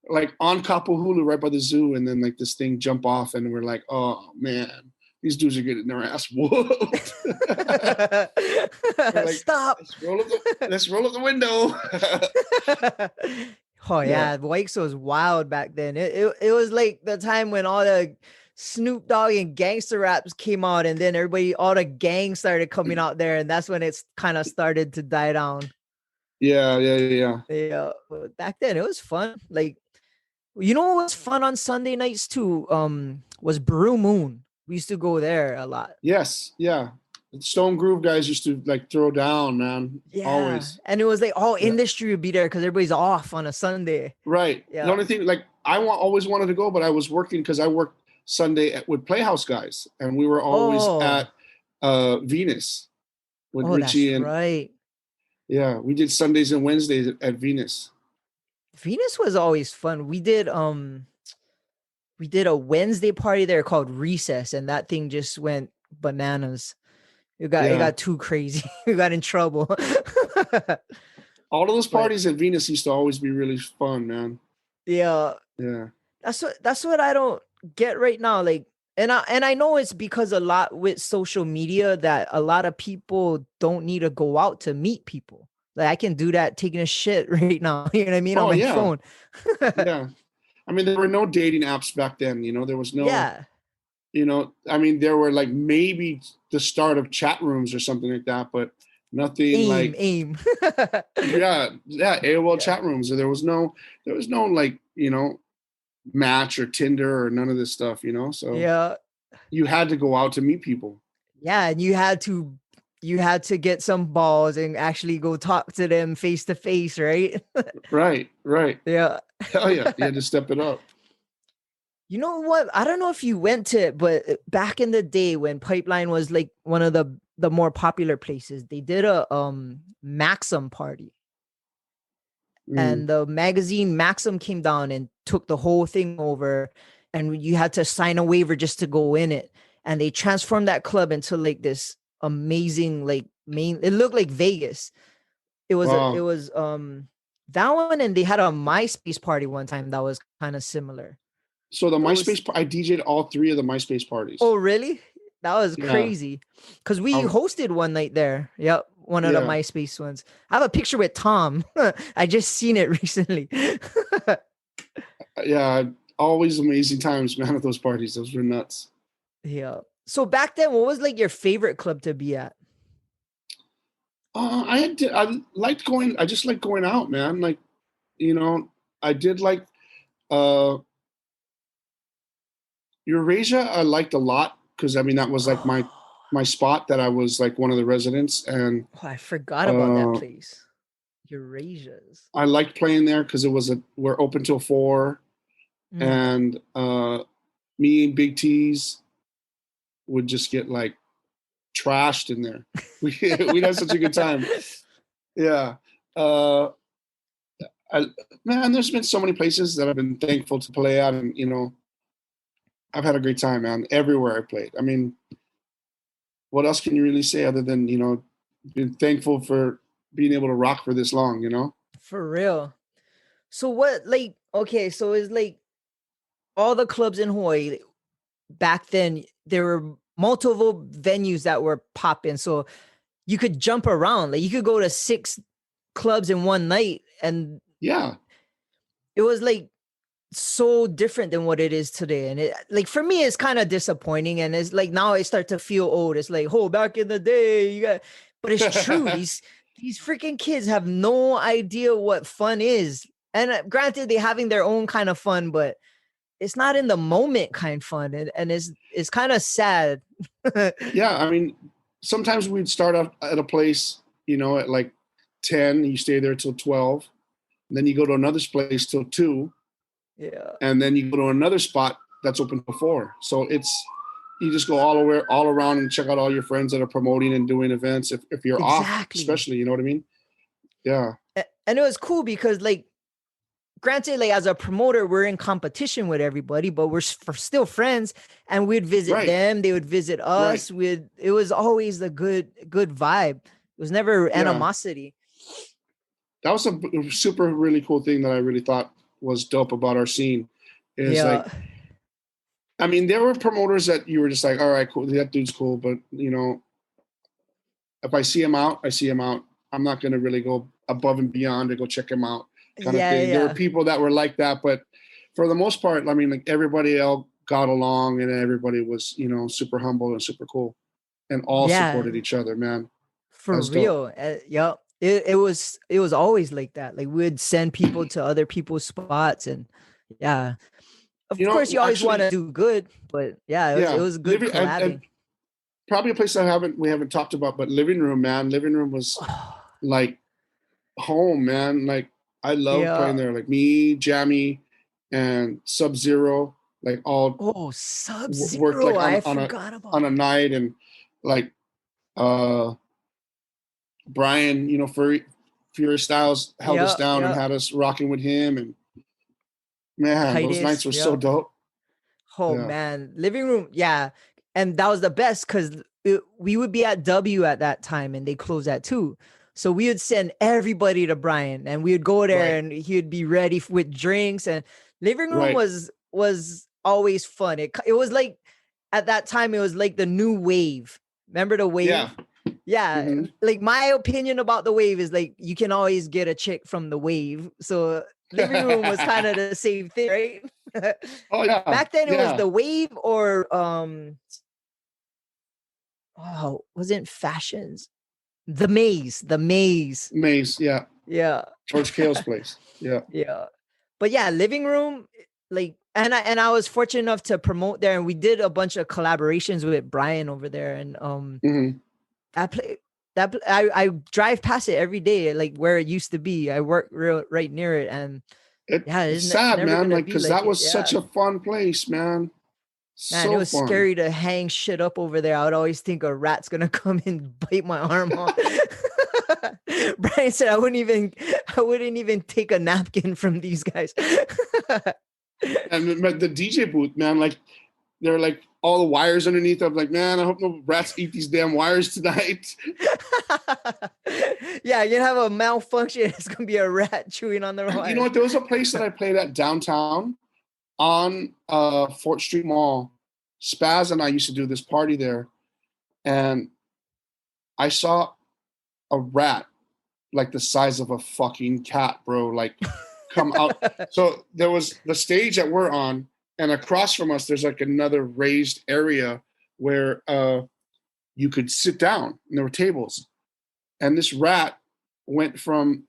[SPEAKER 2] like on Kapahulu right by the zoo, and then like this thing jump off and we're like, oh man, these dudes are getting their ass whooped. We're like,
[SPEAKER 1] Stop.
[SPEAKER 2] let's roll up the window.
[SPEAKER 1] Oh
[SPEAKER 2] Yeah.
[SPEAKER 1] yeah, Wakes was wild back then. It was like the time when all the Snoop Dogg and gangster raps came out, and then all the gangs started coming out there, and that's when it's kind of started to die down.
[SPEAKER 2] Yeah.
[SPEAKER 1] Yeah, but back then it was fun. Like, you know what was fun on Sunday nights too? Was Brew Moon. We used to go there a lot.
[SPEAKER 2] Yes, yeah. Stone Groove guys used to like throw down, man.
[SPEAKER 1] Yeah,
[SPEAKER 2] Always.
[SPEAKER 1] and it was like all
[SPEAKER 2] Yeah.
[SPEAKER 1] industry would be there because everybody's off on a Sunday.
[SPEAKER 2] Right. The
[SPEAKER 1] Yeah.
[SPEAKER 2] only thing, like, always wanted to go, but I was working because I worked Sunday with Playhouse guys, and we were always
[SPEAKER 1] Oh,
[SPEAKER 2] at Venus with
[SPEAKER 1] oh, that's
[SPEAKER 2] Richie, and
[SPEAKER 1] right.
[SPEAKER 2] yeah, we did Sundays and Wednesdays at Venus.
[SPEAKER 1] Venus was always fun. We did a Wednesday party there called Recess, and that thing just went bananas. It
[SPEAKER 2] Yeah.
[SPEAKER 1] got too crazy. We got in trouble.
[SPEAKER 2] All of those
[SPEAKER 1] But-
[SPEAKER 2] parties at Venus used to always be really fun, man.
[SPEAKER 1] Yeah,
[SPEAKER 2] Yeah.
[SPEAKER 1] that's what I don't get right now. Like, and I know it's because a lot with social media that a lot of people don't need to go out to meet people. Like, I can do that taking a shit right now. You know what I mean?
[SPEAKER 2] Oh,
[SPEAKER 1] On my
[SPEAKER 2] yeah.
[SPEAKER 1] phone.
[SPEAKER 2] Yeah. I mean, there were no dating apps back then, you know, there was no,
[SPEAKER 1] Yeah.
[SPEAKER 2] you know, I mean, there were like maybe the start of chat rooms or something like that, but nothing like,
[SPEAKER 1] Aim.
[SPEAKER 2] yeah, AOL
[SPEAKER 1] Yeah.
[SPEAKER 2] chat rooms. There was no like, you know, Match or Tinder or none of this stuff, you know, so
[SPEAKER 1] Yeah.
[SPEAKER 2] you had to go out to meet people.
[SPEAKER 1] Yeah, and you had to get some balls and actually go talk to them face to face, right?
[SPEAKER 2] Right.
[SPEAKER 1] Yeah.
[SPEAKER 2] Hell yeah, you had to step it up.
[SPEAKER 1] You know what? I don't know if you went to it, but back in the day when Pipeline was like one of the more popular places, they did a Maxim party. And the magazine Maxim came down and took the whole thing over, and you had to sign a waiver just to go in it. And they transformed that club into like this amazing, like, it looked like Vegas. It was
[SPEAKER 2] Wow.
[SPEAKER 1] it was that one, and they had a MySpace party one time that was kind of similar.
[SPEAKER 2] So the
[SPEAKER 1] was-
[SPEAKER 2] MySpace, I DJ'd all 3 of the MySpace parties.
[SPEAKER 1] Oh, really? That was
[SPEAKER 2] Yeah.
[SPEAKER 1] crazy. Because we
[SPEAKER 2] I-
[SPEAKER 1] hosted one night there. Yep. One of the
[SPEAKER 2] Yeah.
[SPEAKER 1] MySpace ones. I have a picture with Tom. I just seen it recently.
[SPEAKER 2] Yeah, always amazing times, man, at those parties. Those were nuts.
[SPEAKER 1] Yeah. So back then, what was like your favorite club to be at?
[SPEAKER 2] I liked going. I just like going out, man. Like, you know, I did like Eurasia. I liked a lot because I mean that was like my spot that I was like one of the residents, and
[SPEAKER 1] Oh, I forgot about that
[SPEAKER 2] Uh,
[SPEAKER 1] place. Eurasia's.
[SPEAKER 2] I liked playing there because we're open till 4,
[SPEAKER 1] Mm.
[SPEAKER 2] and me and Big T's would just get like trashed in there. We'd have such a good time. Yeah. Man, there's been so many places that I've been thankful to play at, and you know, I've had a great time, man. Everywhere I played. I mean, what else can you really say other than, you know, been thankful for being able to rock for this long, you know?
[SPEAKER 1] For real. So what, like, okay, so it's like all the clubs in Hawaii back then, there were multiple venues that were popping. So you could jump around. Like, you could go to 6 clubs in one night, and
[SPEAKER 2] Yeah.
[SPEAKER 1] it was like so different than what it is today. And it, like, for me, it's kind of disappointing. And it's like now I start to feel old. It's like, oh, back in the day, but it's true. These freaking kids have no idea what fun is. And granted, they're having their own kind of fun, but it's not in the moment kind of fun. And it's kind of sad.
[SPEAKER 2] Yeah. I mean, sometimes we'd start off at a place at like 10, you stay there till 12. And then you go to another place till 2.
[SPEAKER 1] Yeah.
[SPEAKER 2] And then you go to another spot that's open till 4. So you just go all around and check out all your friends that are promoting and doing events if you're off, especially, you know what I mean? Yeah.
[SPEAKER 1] And it was cool because, like, granted, like, as a promoter, we're in competition with everybody, but we're still friends, and we'd visit them. They would visit us. It was always a good vibe. It was never animosity.
[SPEAKER 2] That was a super really cool thing that I really thought was dope about our scene. Is like, I mean, there were promoters that you were just like, all right, cool, that dude's cool, but if I see him out, I see him out. I'm not going to really go above and beyond to go check him out, kind of thing. There were people that were like that, but for the most part, I mean, like, everybody else got along, and everybody was, super humble and super cool, and all supported each other, man.
[SPEAKER 1] For real. It was always like that. Like, we'd send people to other people's spots, and of course you always want to do good, but it was good collabing.
[SPEAKER 2] Probably a place we haven't talked about, but Living Room, man. Living Room was like home, man. Like, I love playing there. Like, me, Jammy, and Sub-Zero, like, all
[SPEAKER 1] Sub-Zero,
[SPEAKER 2] worked like
[SPEAKER 1] I forgot about
[SPEAKER 2] on a night, and like Brian, Fury Styles held us down and had us rocking with him, and man, those nights were so dope.
[SPEAKER 1] Oh man, Living Room, and that was the best because we would be at W at that time, and they closed at 2. So we would send everybody to Brian, and we would go there, and he would be ready with drinks. And Living Room was always fun. It was like, at that time, it was like the new wave. Remember the wave? Yeah. Mm-hmm. Like, my opinion about the wave is, like, you can always get a chick from the wave. So Living Room was kind of the same thing, right? Back then it was the wave, or wasn't Fashions. The Maze. Yeah.
[SPEAKER 2] George Kale's place.
[SPEAKER 1] Yeah. But Living Room, like, and I was fortunate enough to promote there, and we did a bunch of collaborations with Brian over there, and I drive past it every day, like where it used to be. I work right near it, and
[SPEAKER 2] it's sad, man, like, because that was such a fun place, man.
[SPEAKER 1] Man, it was scary to hang shit up over there. I would always think a rat's gonna come and bite my arm off. Brian said I wouldn't even take a napkin from these guys.
[SPEAKER 2] And the DJ booth, man, like, there were like all the wires underneath. I'm like, man, I hope no rats eat these damn wires tonight.
[SPEAKER 1] You're gonna have a malfunction. It's gonna be a rat chewing on the wire.
[SPEAKER 2] You know what? There was a place that I played at downtown on Fort Street Mall. Spaz and I used to do this party there, and I saw a rat like the size of a fucking cat, bro, like, come out. So there was the stage that we're on, and across from us there's like another raised area where you could sit down, and there were tables, and this rat went from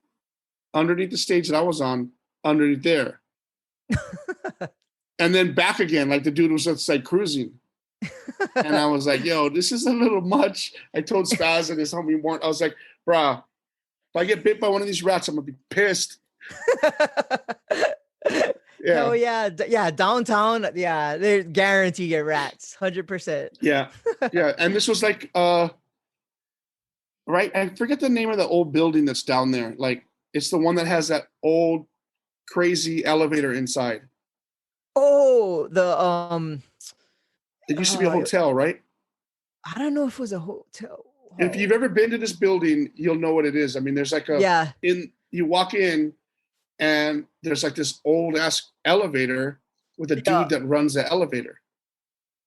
[SPEAKER 2] underneath the stage that I was on underneath there. And then back again, like the dude was just like cruising. And I was like, yo, this is a little much. I told Spaz and his homie Warren, I was like, bruh, if I get bit by one of these rats, I'm gonna be pissed.
[SPEAKER 1] Oh yeah, downtown, they're guaranteed to get rats, 100%.
[SPEAKER 2] Yeah. And this was like, right, I forget the name of the old building that's down there. Like, it's the one that has that old crazy elevator inside.
[SPEAKER 1] Oh,
[SPEAKER 2] it used to be a hotel, right?
[SPEAKER 1] I don't know if it was a hotel.
[SPEAKER 2] If you've ever been to this building, you'll know what it is. I mean, there's like you walk in, and there's like this old ass elevator with a dude that runs the elevator.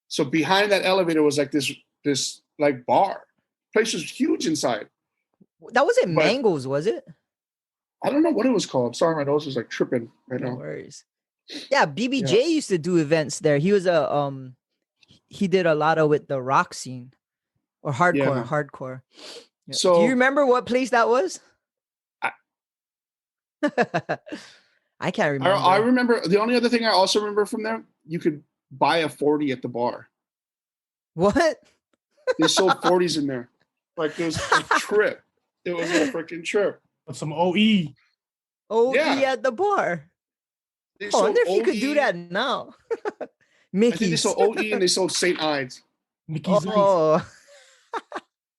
[SPEAKER 2] So behind that elevator was like this like bar. Place was huge inside.
[SPEAKER 1] That wasn't Mango's, was it?
[SPEAKER 2] I don't know what it was called. Sorry, my nose is like tripping right now.
[SPEAKER 1] No worries. Yeah, BBJ used to do events there. He was he did a lot of with the rock scene, or hardcore. Yeah. So, do you remember what place that was? I can't remember.
[SPEAKER 2] I remember the only other thing I also remember from there, you could buy a 40 at the bar.
[SPEAKER 1] What?
[SPEAKER 2] They sold 40s in there. Like, it was a trip. It was a freaking trip.
[SPEAKER 3] With some OE.
[SPEAKER 1] OE
[SPEAKER 2] Yeah.
[SPEAKER 1] at the bar.
[SPEAKER 2] They
[SPEAKER 1] I
[SPEAKER 2] sold
[SPEAKER 1] wonder if you could do
[SPEAKER 2] OE.
[SPEAKER 1] that now.
[SPEAKER 2] I think they
[SPEAKER 1] Mickey's.
[SPEAKER 2] sold OE and they sold St. Ides.
[SPEAKER 3] Mickey's Ice.
[SPEAKER 1] Oh,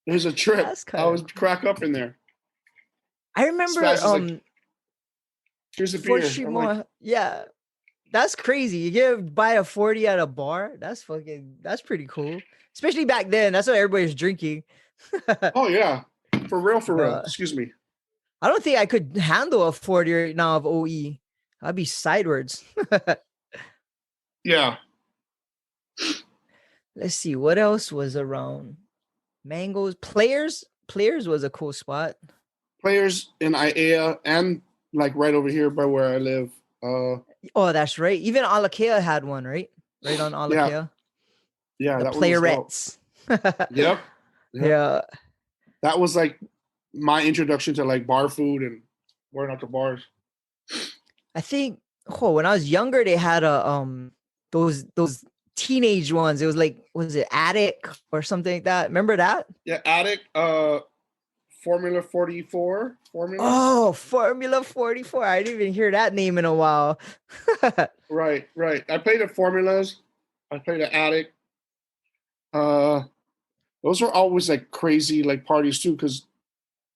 [SPEAKER 2] It was a trip.
[SPEAKER 1] that's
[SPEAKER 2] I was
[SPEAKER 1] kind of.
[SPEAKER 2] crack up in there.
[SPEAKER 1] I remember
[SPEAKER 2] Spaz is like, here's a
[SPEAKER 1] for
[SPEAKER 2] beer. I'm like,
[SPEAKER 1] Shimo, yeah, that's crazy. You get buy a 40 at a bar. That's pretty cool. Especially back then. That's what everybody was drinking.
[SPEAKER 2] oh yeah, for real, for real.
[SPEAKER 1] Uh,
[SPEAKER 2] Excuse me.
[SPEAKER 1] I don't think I could handle a 40 right now of OE. I'd be sideways.
[SPEAKER 2] Yeah.
[SPEAKER 1] Let's see what else was around. Mangoes, players was a cool spot.
[SPEAKER 2] Players in IAEA and like right over here by where I live.
[SPEAKER 1] Oh, that's right. Even Alakea had one, right? Right on Alakea.
[SPEAKER 2] Yeah,
[SPEAKER 1] The
[SPEAKER 2] that one was dope.
[SPEAKER 1] playerettes.
[SPEAKER 2] Yep.
[SPEAKER 1] Yeah.
[SPEAKER 2] That was like my introduction to like bar food and going out to bars.
[SPEAKER 1] I think when I was younger, they had a those teenage ones. It was like, was it Attic or something like that? Remember that?
[SPEAKER 2] Yeah, Attic, Formula 44. Formula.
[SPEAKER 1] Oh, Formula 44. I didn't even hear that name in a while.
[SPEAKER 2] Right. I played at Formulas. I played at Attic. Those were always like crazy like parties too, because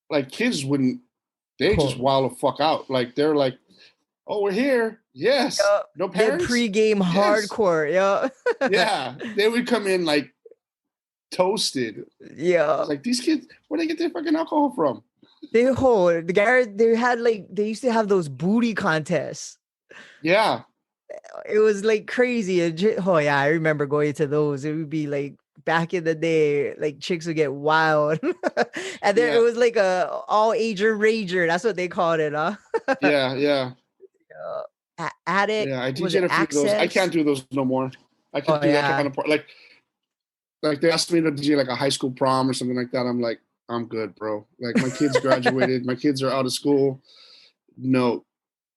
[SPEAKER 2] like kids wouldn't, they just wild the fuck out. Like they're like, oh, we're here. Yes. No parents.
[SPEAKER 1] Pre-game hardcore. Yeah.
[SPEAKER 2] Yeah. They would come in like toasted.
[SPEAKER 1] Yeah.
[SPEAKER 2] Like these kids, where they get their fucking alcohol from?
[SPEAKER 1] They had like, they used to have those booty contests.
[SPEAKER 2] Yeah.
[SPEAKER 1] It was like crazy. Oh yeah, I remember going to those. It would be like back in the day, like chicks would get wild. And then it was like a all ager rager. That's what they called it, huh?
[SPEAKER 2] Yeah.
[SPEAKER 1] Attic.
[SPEAKER 2] Yeah, I
[SPEAKER 1] was
[SPEAKER 2] DJed
[SPEAKER 1] it
[SPEAKER 2] a few of those. I
[SPEAKER 1] Access?
[SPEAKER 2] can't do those no more. I can't do that kind of part. Like they asked me to DJ like a high school prom or something like that. I'm like, I'm good, bro. Like my kids graduated. My kids are out of school. No,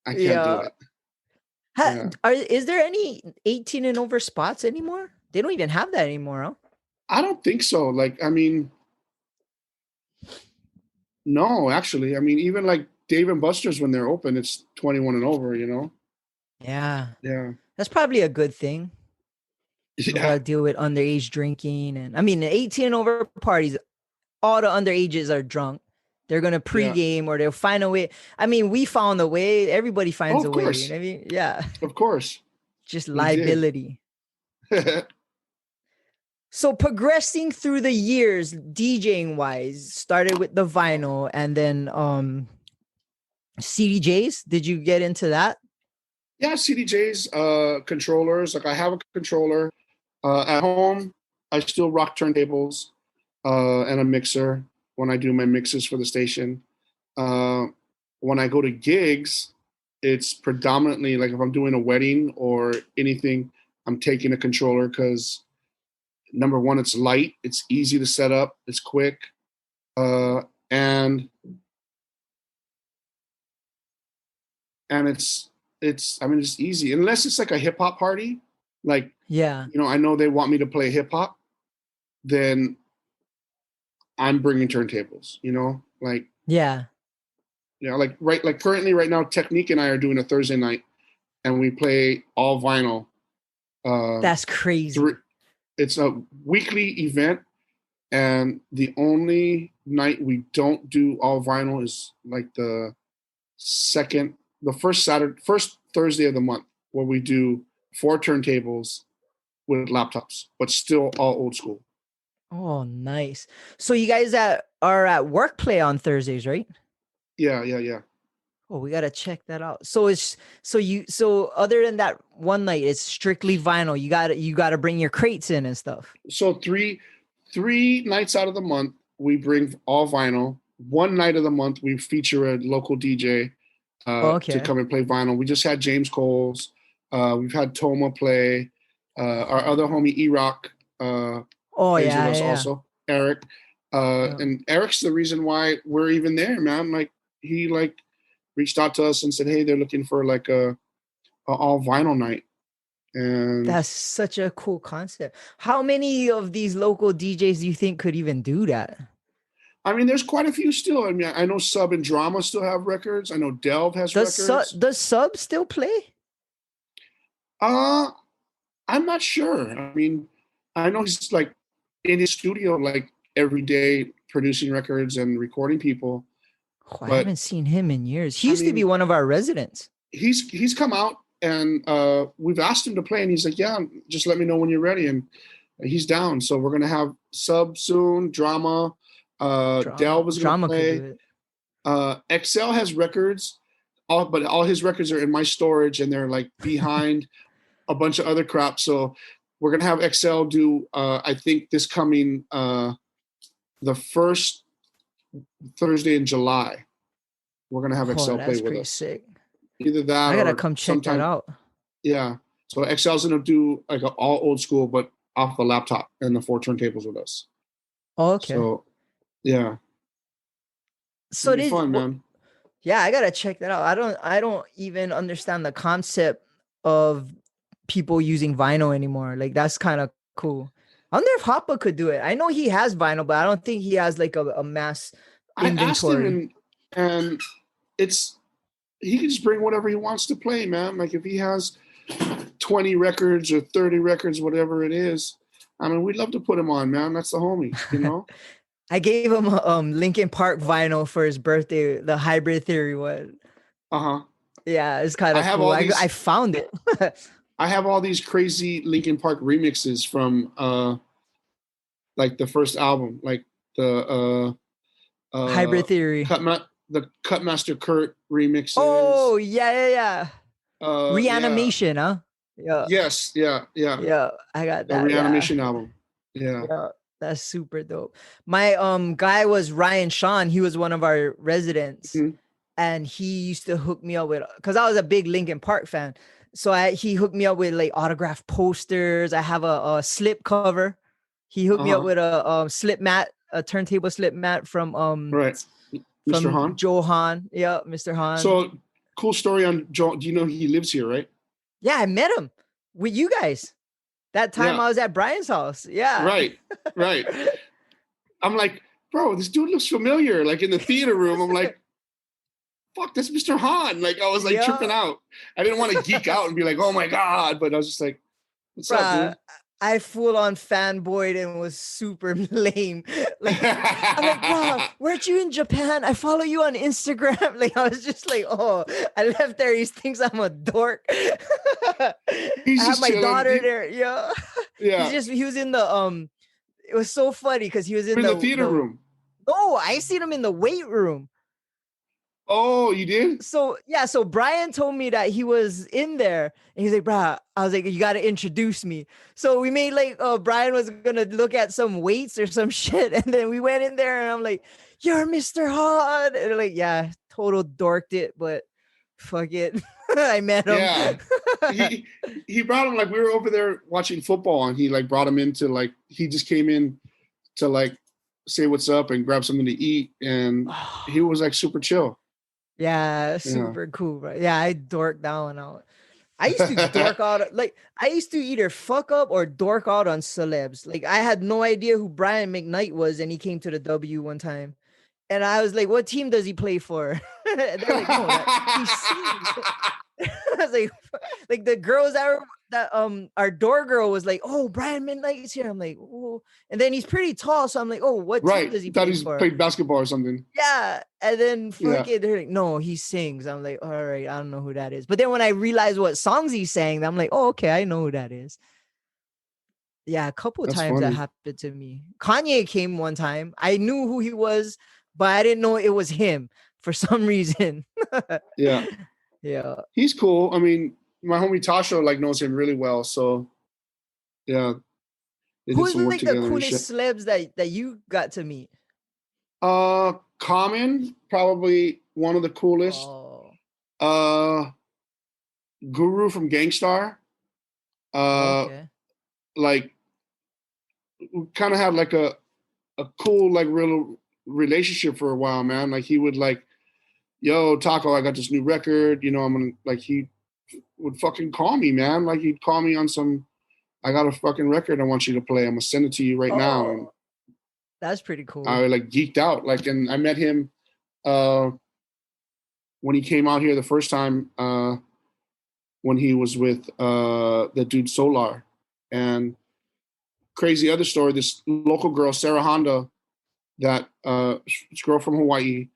[SPEAKER 2] I can't do it.
[SPEAKER 1] Is there any 18 and over spots anymore? They don't even have that anymore, huh?
[SPEAKER 2] I don't think so. Like, I mean, no, actually. I mean, even like Dave and Buster's, when they're open, it's 21 and over, you know?
[SPEAKER 1] Yeah.
[SPEAKER 2] Yeah.
[SPEAKER 1] That's probably a good thing. You gotta deal with underage drinking. And I mean, the 18 and over parties, all the underages are drunk. They're gonna pregame or they'll find a way. I mean, we found a way. Everybody finds a way. You know what I mean? Yeah.
[SPEAKER 2] Of course.
[SPEAKER 1] Just liability. So progressing through the years, DJing wise, started with the vinyl and then CDJs. Did you get into that?
[SPEAKER 2] Yeah, CDJs, controllers. Like I have a controller. At home, I still rock turntables and a mixer when I do my mixes for the station. When I go to gigs, it's predominantly like if I'm doing a wedding or anything, I'm taking a controller because number one, it's light, it's easy to set up, it's quick, and it's I mean it's easy unless it's like a hip hop party, like I know they want me to play hip hop, then I'm bringing turntables, like like currently right now Technique and I are doing a Thursday night and we play all vinyl.
[SPEAKER 1] That's crazy.
[SPEAKER 2] It's a weekly event and the only night we don't do all vinyl is like the first Thursday of the month where we do 4 turntables with laptops, but still all old school.
[SPEAKER 1] Oh, nice. So you guys are at work play on Thursdays, right?
[SPEAKER 2] Yeah.
[SPEAKER 1] Oh, we gotta check that out. So so other than that one night, it's strictly vinyl. You gotta bring your crates in and stuff.
[SPEAKER 2] So three nights out of the month we bring all vinyl. One night of the month we feature a local DJ to come and play vinyl. We just had James Coles. We've had Toma play. Our other homie E-Rock plays with us also. Eric. And Eric's the reason why we're even there, man. Like he reached out to us and said, hey, they're looking for like a all vinyl night. And
[SPEAKER 1] that's such a cool concept. How many of these local DJs do you think could even do that?
[SPEAKER 2] I mean, there's quite a few still. I mean, I know Sub and Drama still have records. I know Delve has records.
[SPEAKER 1] Does Sub still play?
[SPEAKER 2] I'm not sure. I mean, I know he's like in his studio like every day producing records and recording people.
[SPEAKER 1] Oh, I haven't seen him in years. He used to be
[SPEAKER 2] mean,
[SPEAKER 1] one of our residents.
[SPEAKER 2] He's come out and we've asked him to play, and he's like, yeah, just let me know when you're ready, and he's down. So we're gonna have Sub soon, Drama. Delve is gonna play. XL has records, but all his records are in my storage, and they're like behind a bunch of other crap. So we're gonna have XL do. I think this coming the first Thursday in July, we're gonna have XL play with us.
[SPEAKER 1] Sick.
[SPEAKER 2] Either that,
[SPEAKER 1] I gotta
[SPEAKER 2] or
[SPEAKER 1] come check that out.
[SPEAKER 2] Yeah, so XL's gonna do like all old school, but off the laptop and the 4 turntables with us.
[SPEAKER 1] Oh, okay.
[SPEAKER 2] So, yeah.
[SPEAKER 1] So
[SPEAKER 2] it'll be fun, man.
[SPEAKER 1] Yeah, I gotta check that out. I don't even understand the concept of people using vinyl anymore. Like that's kind of cool. I wonder if Hoppa could do it. I know he has vinyl, but I don't think he has like a mass inventory.
[SPEAKER 2] I asked him, and he can just bring whatever he wants to play, man. Like if he has 20 records or 30 records, whatever it is, I mean, we'd love to put him on, man. That's the homie, you know.
[SPEAKER 1] I gave him a Linkin Park vinyl for his birthday, the Hybrid Theory one. Yeah, it's kind of cool. I found it.
[SPEAKER 2] I have all these crazy Linkin Park remixes from like the first album, like the
[SPEAKER 1] Hybrid Theory,
[SPEAKER 2] the Cutmaster Kurt remixes.
[SPEAKER 1] Oh yeah. Reanimation, huh?
[SPEAKER 2] Yeah. Yes, yeah.
[SPEAKER 1] I got that.
[SPEAKER 2] The Reanimation album. Yeah.
[SPEAKER 1] That's super dope. My guy was Ryan Sean. He was one of our residents, and he used to hook me up with, because I was a big Linkin Park fan. So he hooked me up with like autographed posters. I have a slip cover. He hooked me up with a slip mat, a turntable slip mat from
[SPEAKER 2] Mr. Hahn.
[SPEAKER 1] Joe Hahn. Yeah, Mr. Hahn.
[SPEAKER 2] So cool story on Joe. Do you know he lives here, right?
[SPEAKER 1] Yeah, I met him with you guys. That time I was at Brian's house. Yeah.
[SPEAKER 2] Right. I'm like, bro, this dude looks familiar. Like in the theater room, I'm like, fuck, that's Mr. Hahn. Like I was like tripping out. I didn't want to geek out and be like, oh my God. But I was just like, what's up, dude?
[SPEAKER 1] I full on fanboyed and was super lame. Like I'm like, bro, weren't you in Japan? I follow you on Instagram. Like I was just like, oh, I left there. He thinks I'm a dork. I have my daughter there. Yeah. He was in the it was so funny because he was in
[SPEAKER 2] the theater room.
[SPEAKER 1] No, I seen him in the weight room.
[SPEAKER 2] Oh, you did?
[SPEAKER 1] So Brian told me that he was in there, and he's like, "Bruh," I was like, "You got to introduce me." So we made like, Brian was gonna look at some weights or some shit, and then we went in there, and I'm like, "You're Mr. Hahn," and they're like, "Yeah, total dorked it, but fuck it." I met him.
[SPEAKER 2] Yeah, he brought him, like we were over there watching football, and he like brought him into like he just came in to like say what's up and grab something to eat, and he was like super chill.
[SPEAKER 1] Yeah, super cool, right? Yeah, I dorked that one out. I used to dork out, like I used to either fuck up or dork out on celebs. Like I had no idea who Brian McKnight was, and he came to the W one time, and I was like, "What team does he play for?" They're like, "No, he sings." I was like the girls that our door girl was like, "Oh, Brian McKnight is here." I'm like, "Oh," and then he's pretty tall, so I'm like, "Oh, what team does he play for?"
[SPEAKER 2] Played basketball or something.
[SPEAKER 1] Yeah, and then fucking they're like, "No, he sings." I'm like, "All right, I don't know who that is." But then when I realized what songs he sang, I'm like, "Oh, okay, I know who that is." Yeah, a couple of times that happened to me. Kanye came one time. I knew who he was, but I didn't know it was him for some reason.
[SPEAKER 2] Yeah. He's cool. I mean, my homie Tasha like knows him really well. So yeah.
[SPEAKER 1] Who's like the coolest celebs that you got to meet?
[SPEAKER 2] Common, probably one of the coolest. Guru from Gangstar. Like we kind of had like a cool like real relationship for a while, man. Like he would like, "Yo, Taco, I got this new record. You know, I'm gonna," like he would fucking call me, man. Like he'd call me on some, "I got a fucking record I want you to play. I'm gonna send it to you right now." And
[SPEAKER 1] That's pretty cool.
[SPEAKER 2] I like geeked out. Like, and I met him when he came out here the first time, when he was with the dude Solar. And crazy other story, this local girl, Sarah Honda, that this girl from Hawaii,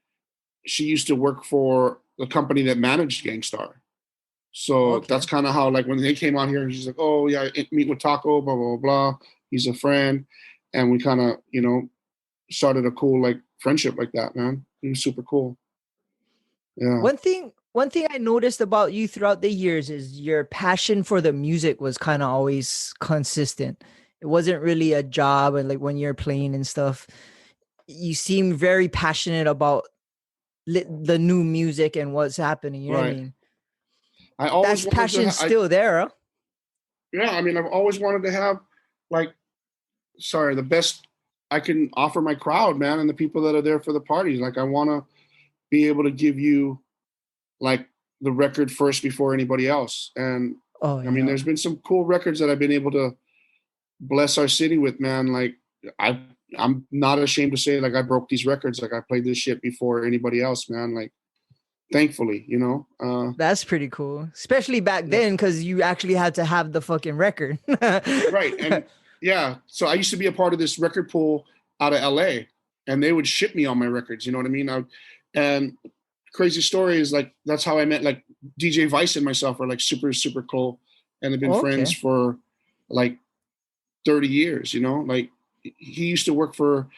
[SPEAKER 2] she used to work for the company that managed Gangstar. So that's kind of how, like, when they came out here, she's like, oh yeah, meet with Taco, blah, blah, blah. He's a friend. And we kind of, you know, started a cool like friendship like that, man. He was super cool. Yeah.
[SPEAKER 1] One thing I noticed about you throughout the years is your passion for the music was kind of always consistent. It wasn't really a job, and like when you're playing and stuff, you seem very passionate about the new music and what's happening. You know what I mean?
[SPEAKER 2] I always
[SPEAKER 1] That passion's still there, huh?
[SPEAKER 2] Yeah, I mean, I've always wanted to have like, the best I can offer my crowd, man, and the people that are there for the parties. Like, I want to be able to give you like the record first before anybody else. And I mean, there's been some cool records that I've been able to bless our city with, man. Like, I'm not ashamed to say, like, I broke these records. Like, I played this shit before anybody else, man. Like, thankfully, you know.
[SPEAKER 1] That's pretty cool, especially back then, because you actually had to have the fucking record.
[SPEAKER 2] Right. And yeah, so I used to be a part of this record pool out of LA, and they would ship me all my records, you know what I mean? And crazy story is, like, that's how I met, like, DJ Vice and myself are like super, super cool, and they've been friends for like 30 years, you know. Like, he used to work for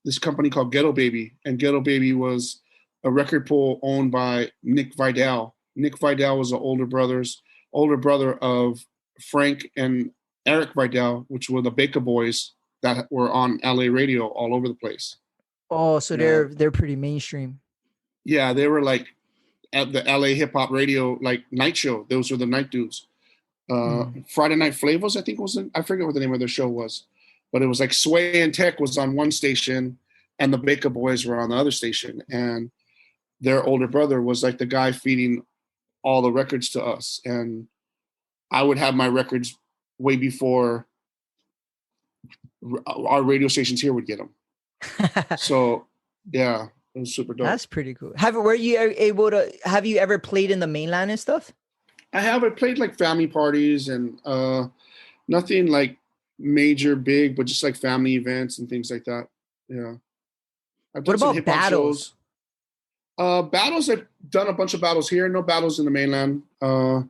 [SPEAKER 2] this company called Ghetto Baby, and Ghetto Baby was a record pool owned by Nick Vidal. Nick Vidal was the older brother of Frank and Eric Vidal, which were the Baker Boys that were on LA radio all over the place.
[SPEAKER 1] Oh, so they're pretty mainstream.
[SPEAKER 2] Yeah, they were like at the LA hip hop radio, like, night show. Those were the night dudes. Friday Night Flavors, I think I forget what the name of their show was, but it was like Sway and Tech was on one station and the Baker Boys were on the other station. And their older brother was like the guy feeding all the records to us. And I would have my records way before our radio stations here would get them. So yeah, it was super dope.
[SPEAKER 1] That's pretty cool. Have you ever played in the mainland and stuff?
[SPEAKER 2] I played like family parties and nothing like major big, but just like family events and things like that. Yeah.
[SPEAKER 1] What about battles?
[SPEAKER 2] Battles, I've done a bunch of battles here. No battles in the mainland. You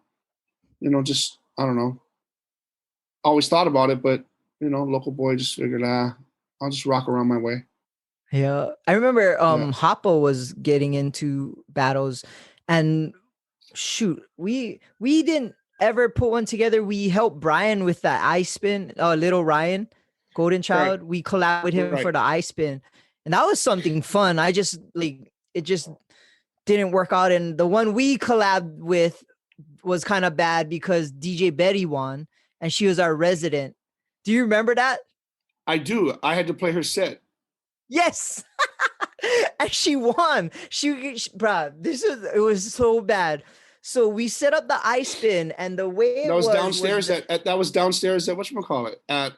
[SPEAKER 2] know, just, I don't know. Always thought about it, but, you know, local boy just figured, I'll just rock around my way.
[SPEAKER 1] Yeah. I remember Hoppo was getting into battles, and shoot, we didn't ever put one together. We helped Brian with that ice spin, little Ryan, Golden Child. Right. We collabed with him for the ice spin, and that was something fun. I just it just didn't work out. And the one we collabed with was kind of bad because DJ Betty won, and she was our resident. Do you remember that?
[SPEAKER 2] I do. I had to play her set.
[SPEAKER 1] Yes. And she won. It was so bad. So we set up the ice spin, and the way
[SPEAKER 2] that was downstairs that was downstairs at whatchamacallit, at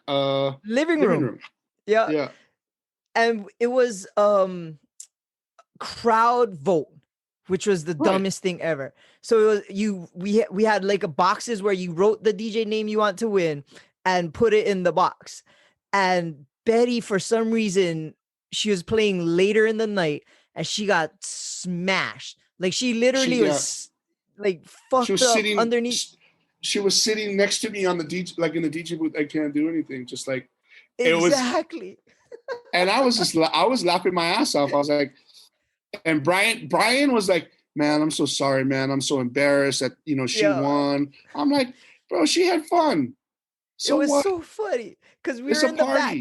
[SPEAKER 1] living room. Yeah.
[SPEAKER 2] Yeah.
[SPEAKER 1] And it was crowd vote, which was the dumbest thing ever. So it was we had like boxes where you wrote the DJ name you want to win and put it in the box. And Betty, for some reason, she was playing later in the night and she got smashed. Like, she literally was like fucked up underneath.
[SPEAKER 2] She was sitting next to me on the DJ, like in the DJ booth. I can't do anything. Just like
[SPEAKER 1] exactly.
[SPEAKER 2] And I was laughing my ass off. I was like, and Brian was like, man, I'm so sorry, man. I'm so embarrassed that, you know, she won. I'm like, bro, she had fun. So
[SPEAKER 1] it was so funny because we were in the back.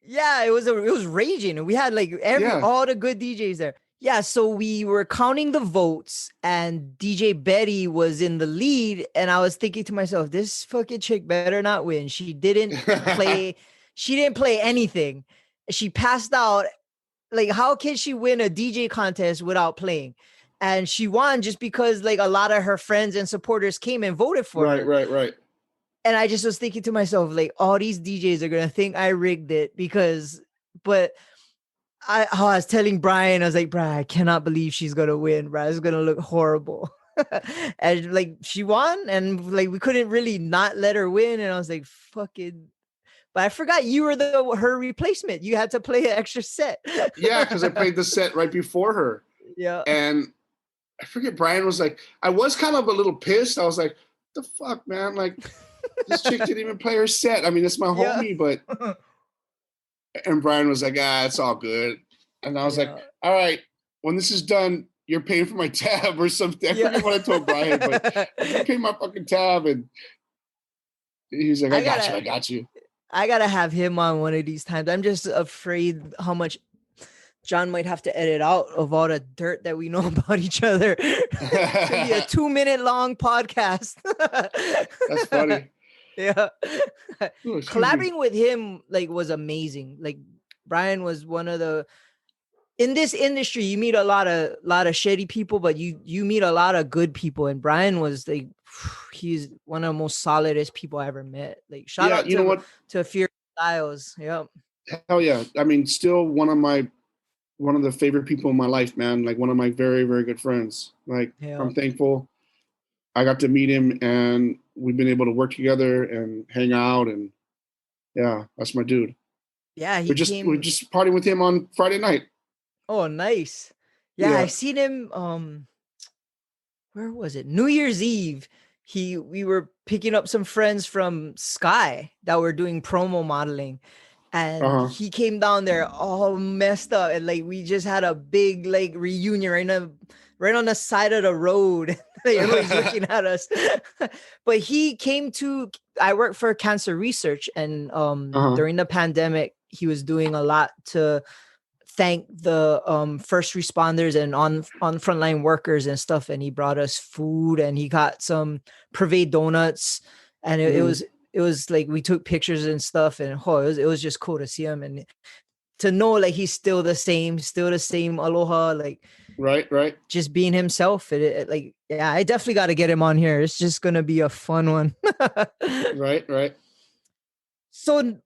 [SPEAKER 1] Yeah, it was raging, and we had like all the good DJs there. Yeah, so we were counting the votes, and DJ Betty was in the lead, and I was thinking to myself, this fucking chick better not win. She didn't play. She didn't play anything. She passed out. Like, how can she win a DJ contest without playing? And she won just because like a lot of her friends and supporters came and voted for her.
[SPEAKER 2] Right.
[SPEAKER 1] And I just was thinking to myself, like, all these DJs are gonna think I rigged it but I was telling Brian, I was like, Brian, I cannot believe she's gonna win, bro. It's gonna look horrible. And like she won, and like we couldn't really not let her win. And I was like, fucking. But I forgot you were her replacement. You had to play an extra set.
[SPEAKER 2] Yeah, because I played the set right before her.
[SPEAKER 1] Yeah.
[SPEAKER 2] And I forget, Brian was like, I was kind of a little pissed. I was like, the fuck, man? Like, this chick didn't even play her set. I mean, it's my homie, but. And Brian was like, it's all good. And I was like, all right, when this is done, you're paying for my tab or something. I forget what I told Brian, but you pay my fucking tab. And he's like, I got you.
[SPEAKER 1] I gotta have him on one of these times. I'm just afraid how much John might have to edit out of all the dirt that we know about each other. It's gonna be a 2-minute long podcast.
[SPEAKER 2] That's funny.
[SPEAKER 1] Yeah. Collaborating with him like was amazing. Like Brian was one of the, in this industry you meet a lot of shitty people, but you meet a lot of good people, and Brian was like, he's one of the most solidest people I ever met. Like shout out to Fear Styles. Yeah.
[SPEAKER 2] Hell yeah. I mean, still one of the favorite people in my life, man. Like one of my very, very good friends. Like I'm thankful I got to meet him, and we've been able to work together and hang out, and yeah, that's my dude.
[SPEAKER 1] Yeah,
[SPEAKER 2] we're just partying with him on Friday night.
[SPEAKER 1] Oh, nice. Yeah, I seen him. Where was it? New Year's Eve. We were picking up some friends from Sky that were doing promo modeling, and he came down there all messed up, and like we just had a big like reunion right on the side of the road. Everybody's looking at us. But he came to, I work for cancer research, and during the pandemic, he was doing a lot to thank the first responders and on frontline workers and stuff. And he brought us food, and he got some Privé donuts, and it was like we took pictures and stuff, and it was just cool to see him and to know like he's still the same aloha, like
[SPEAKER 2] right,
[SPEAKER 1] just being himself. Like, yeah, I definitely got to get him on here. It's just gonna be a fun one.
[SPEAKER 2] right.
[SPEAKER 1] So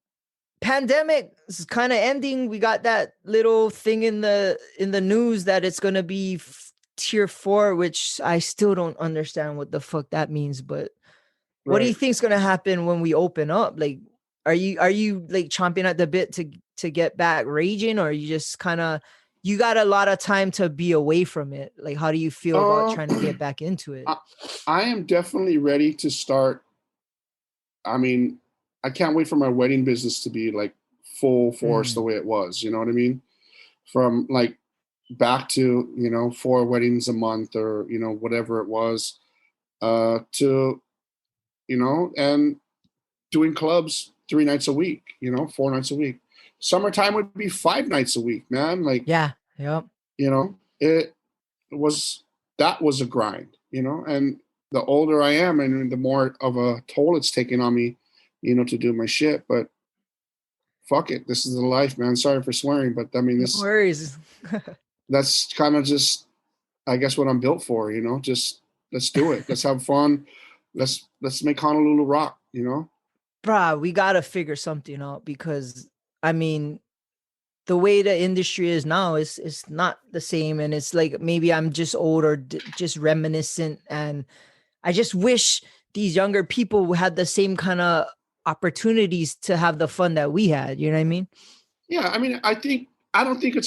[SPEAKER 1] pandemic is kind of ending. We got that little thing in the news that it's gonna be tier 4, which I still don't understand what the fuck that means. But what do you think's gonna happen when we open up? Like, are you like chomping at the bit to get back raging, or are you just kind of, you got a lot of time to be away from it? Like, how do you feel about trying to get back into it?
[SPEAKER 2] I am definitely ready to start. I mean, I can't wait for my wedding business to be like full force the way it was. You know what I mean? From like back to, 4 weddings a month, or, whatever it was, to, and doing clubs 3 nights a week, 4 nights a week. Summertime would be 5 nights a week, man. Like,
[SPEAKER 1] yeah.
[SPEAKER 2] That was a grind, and the older I am, and the more of a toll it's taking on me, to do my shit. But fuck it. This is the life, man. Sorry for swearing, but I mean,
[SPEAKER 1] No worries.
[SPEAKER 2] That's kind of just, I guess, what I'm built for, just let's do it. Let's have fun. Let's make Honolulu rock,
[SPEAKER 1] Bruh, we got to figure something out, because I mean, the way the industry is now is not the same. And it's like, maybe I'm just old or just reminiscent. And I just wish these younger people had the same kind of opportunities to have the fun that we had. You know what I mean?
[SPEAKER 2] Yeah. I mean, I don't think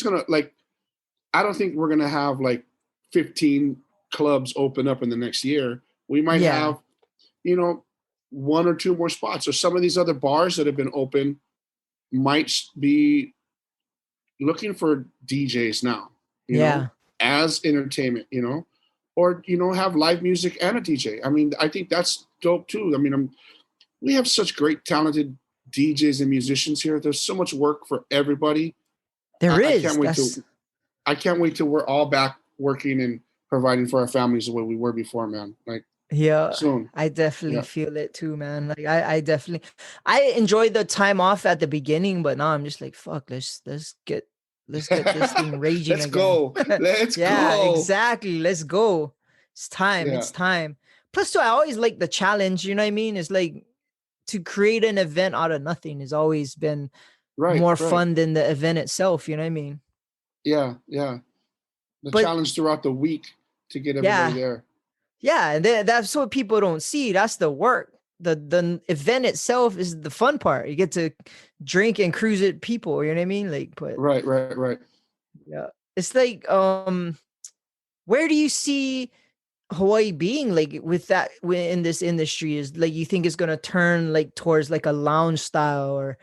[SPEAKER 2] we're going to have like 15 clubs open up in the next year. We might have, 1 or 2 more spots, or some of these other bars that have been open might be looking for DJs now, you know, as entertainment, or, have live music and a DJ. I mean, I think that's dope too. I mean, we have such great talented DJs and musicians here. There's so much work for everybody. I can't wait till we're all back working and providing for our families the way we were before, man. Like, soon.
[SPEAKER 1] I definitely feel it too, man. Like I enjoyed the time off at the beginning, but now I'm just like, fuck, let's get this thing raging.
[SPEAKER 2] Let's
[SPEAKER 1] again.
[SPEAKER 2] Go. Let's go.
[SPEAKER 1] Yeah, exactly. Let's go. It's time. It's time. Plus, too, I always like the challenge. You know what I mean? It's like, to create an event out of nothing has always been
[SPEAKER 2] Right.
[SPEAKER 1] more
[SPEAKER 2] right.
[SPEAKER 1] fun than the event itself. You know what I mean?
[SPEAKER 2] Yeah. Yeah. The
[SPEAKER 1] But
[SPEAKER 2] challenge throughout the week to get everybody
[SPEAKER 1] yeah,
[SPEAKER 2] there.
[SPEAKER 1] yeah, and that's what people don't see. That's the work. The event itself is the fun part. You get to drink and cruise it, people. You know what I mean? Like, but
[SPEAKER 2] Right. Right. Right.
[SPEAKER 1] yeah, it's like, where do you see Hawaii being like with that in this industry? Is like, you think it's gonna turn like towards like a lounge style, or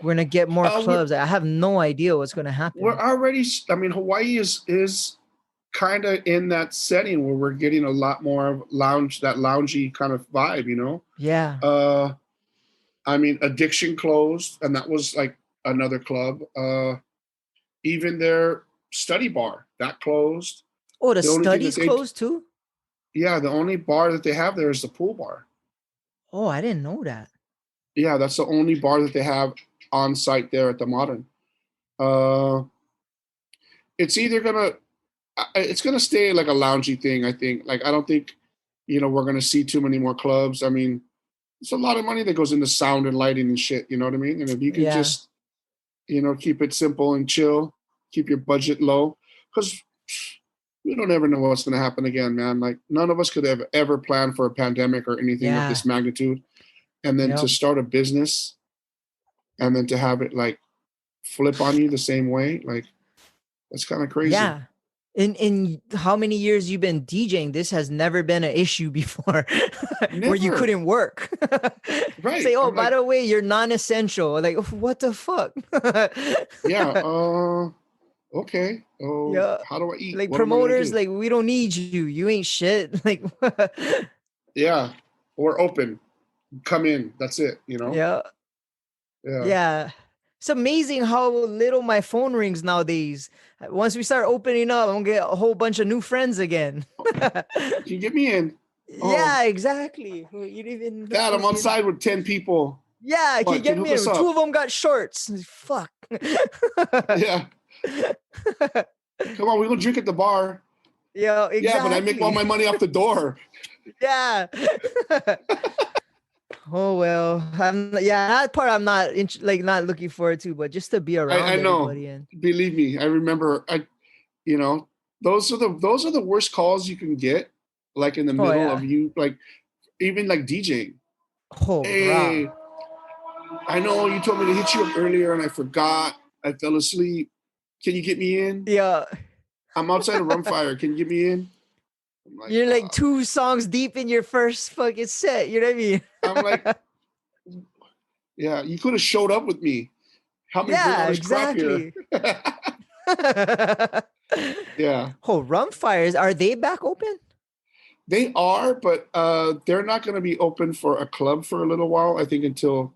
[SPEAKER 1] we're gonna get more
[SPEAKER 2] We're
[SPEAKER 1] clubs? I have no idea what's gonna
[SPEAKER 2] we're
[SPEAKER 1] happen.
[SPEAKER 2] already. I mean, Hawaii is kind of in that setting where we're getting a lot more of that loungy kind of vibe.
[SPEAKER 1] Yeah.
[SPEAKER 2] I mean, Addiction closed, and that was like another club. Even their study bar that closed.
[SPEAKER 1] Oh, the
[SPEAKER 2] The only thing that
[SPEAKER 1] studies
[SPEAKER 2] they,
[SPEAKER 1] closed too.
[SPEAKER 2] yeah, the only bar that they have there is the pool bar.
[SPEAKER 1] Oh, I didn't know that.
[SPEAKER 2] Yeah, that's the only bar that they have on site there at the Modern. Uh, it's either gonna stay like a loungy thing. I think. Like I don't think, we're gonna see too many more clubs. I mean, it's a lot of money that goes into sound and lighting and shit. You know what I mean? And if you could
[SPEAKER 1] Yeah.
[SPEAKER 2] just, keep it simple and chill, keep your budget low, because we don't ever know what's going to happen again, man. Like none of us could have ever planned for a pandemic or anything of
[SPEAKER 1] Yeah.
[SPEAKER 2] this magnitude, and then to
[SPEAKER 1] Yep.
[SPEAKER 2] start a business, and then to have it like flip on you the same way, like that's kind of crazy.
[SPEAKER 1] Yeah. In how many years you've been DJing, this has never been an issue before where you
[SPEAKER 2] Never.
[SPEAKER 1] couldn't work.
[SPEAKER 2] Right.
[SPEAKER 1] Say, oh,
[SPEAKER 2] I'm
[SPEAKER 1] by
[SPEAKER 2] like,
[SPEAKER 1] the way, you're non-essential. Like, what the fuck?
[SPEAKER 2] yeah. Okay. Oh,
[SPEAKER 1] Yeah.
[SPEAKER 2] how do I eat?
[SPEAKER 1] Like
[SPEAKER 2] What am I gonna
[SPEAKER 1] promoters,
[SPEAKER 2] do?
[SPEAKER 1] like, we don't need you. You ain't shit. Like,
[SPEAKER 2] Yeah. We're open. Come in. That's it.
[SPEAKER 1] yeah.
[SPEAKER 2] Yeah.
[SPEAKER 1] Yeah. It's amazing how little my phone rings nowadays. Once we start opening up, I'm gonna get a whole bunch of new friends again.
[SPEAKER 2] Can you get me in?
[SPEAKER 1] Yeah, exactly. You didn't even
[SPEAKER 2] Dad, I'm
[SPEAKER 1] fucking-
[SPEAKER 2] outside with 10 people.
[SPEAKER 1] Yeah, can you
[SPEAKER 2] What,
[SPEAKER 1] get
[SPEAKER 2] can
[SPEAKER 1] me
[SPEAKER 2] hook
[SPEAKER 1] in?
[SPEAKER 2] us
[SPEAKER 1] Two
[SPEAKER 2] up?
[SPEAKER 1] of them got shorts. Fuck.
[SPEAKER 2] Yeah. Come on, we go drink at the bar.
[SPEAKER 1] Yeah, exactly.
[SPEAKER 2] Yeah, but I make all my money off the door.
[SPEAKER 1] Yeah. Oh well, that part I'm not not looking forward to, but just to be around
[SPEAKER 2] I know.
[SPEAKER 1] everybody and
[SPEAKER 2] Believe me, I remember. Those are the worst calls you can get. Like in the middle
[SPEAKER 1] yeah.
[SPEAKER 2] of you, like even like DJing.
[SPEAKER 1] Oh,
[SPEAKER 2] Hey,
[SPEAKER 1] bro.
[SPEAKER 2] I know you told me to hit you up earlier, and I forgot. I fell asleep. Can you get me in?
[SPEAKER 1] Yeah.
[SPEAKER 2] I'm outside of Rumfire. Can you get me in? I'm like,
[SPEAKER 1] You're like 2 songs deep in your first fucking set. You know what I mean?
[SPEAKER 2] I'm like, yeah, you could have showed up with me. Help me bring all this crap here. Yeah.
[SPEAKER 1] Oh, Rumfires, are they back open?
[SPEAKER 2] They are, but they're not going to be open for a club for a little while. I think until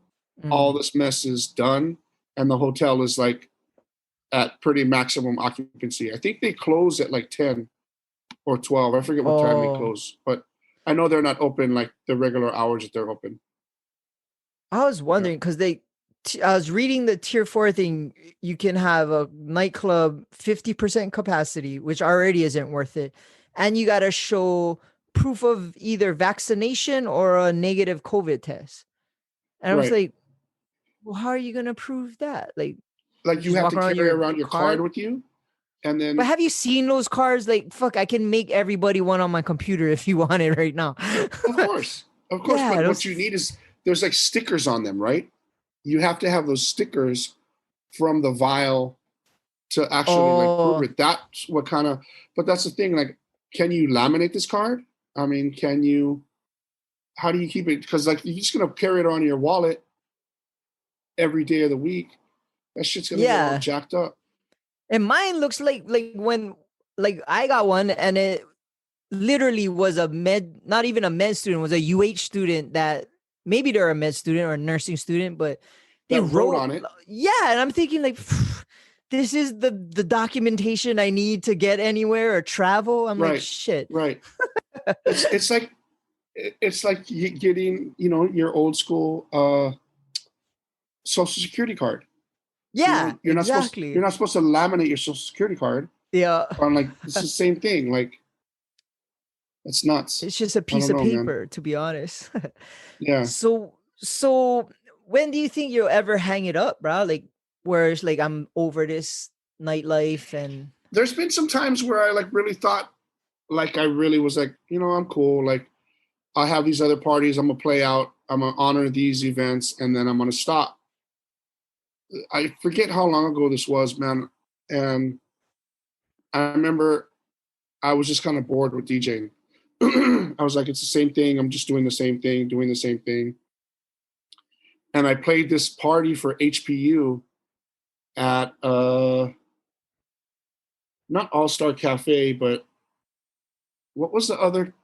[SPEAKER 2] all this mess is done and the hotel is like at pretty maximum occupancy. I think they close at like 10 or 12. I forget what time they close, but I know they're not open like the regular hours that they're open.
[SPEAKER 1] I was wondering because I was reading the tier 4 thing. You can have a nightclub 50% capacity, which already isn't worth it. And you got to show proof of either vaccination or a negative COVID test. And I was like, well, how are you going to prove that? Like
[SPEAKER 2] you have to carry around your card with you. And then,
[SPEAKER 1] but have you seen those cards? Like, fuck, I can make everybody one on my computer if you want it right now.
[SPEAKER 2] Of course. Yeah, but what you need is there's like stickers on them, right? You have to have those stickers from the vial to actually like prove it. That's what kind of, but that's the thing. Like, can you laminate this card? I mean, how do you keep it? Because like, you're just going to carry it on your wallet every day of the week. That shit's going to get all jacked up.
[SPEAKER 1] And mine looks like when I got one and it literally was not even a med student, was a UH student that maybe they're a med student or a nursing student, but they wrote on it. Yeah. And I'm thinking like, this is the documentation I need to get anywhere or travel. I'm like, shit.
[SPEAKER 2] Right. it's like getting, your old school Social Security card.
[SPEAKER 1] Yeah,
[SPEAKER 2] you're not
[SPEAKER 1] exactly.
[SPEAKER 2] You're not supposed to laminate your Social Security card.
[SPEAKER 1] Yeah.
[SPEAKER 2] I'm like, it's the same thing. Like, it's nuts.
[SPEAKER 1] It's just a piece of paper, to be honest.
[SPEAKER 2] Yeah.
[SPEAKER 1] So So when do you think you'll ever hang it up, bro? Like, where it's like I'm over this nightlife and
[SPEAKER 2] There's been some times where I like really thought, like I really was like, I'm cool. Like I have these other parties I'm gonna play out. I'm gonna honor these events, and then I'm gonna stop. I forget how long ago this was, man. And I remember I was just kind of bored with DJing. I was like, it's the same thing. I'm just doing the same thing, doing the same thing. And I played this party for HPU at not All Star Cafe, but what was the other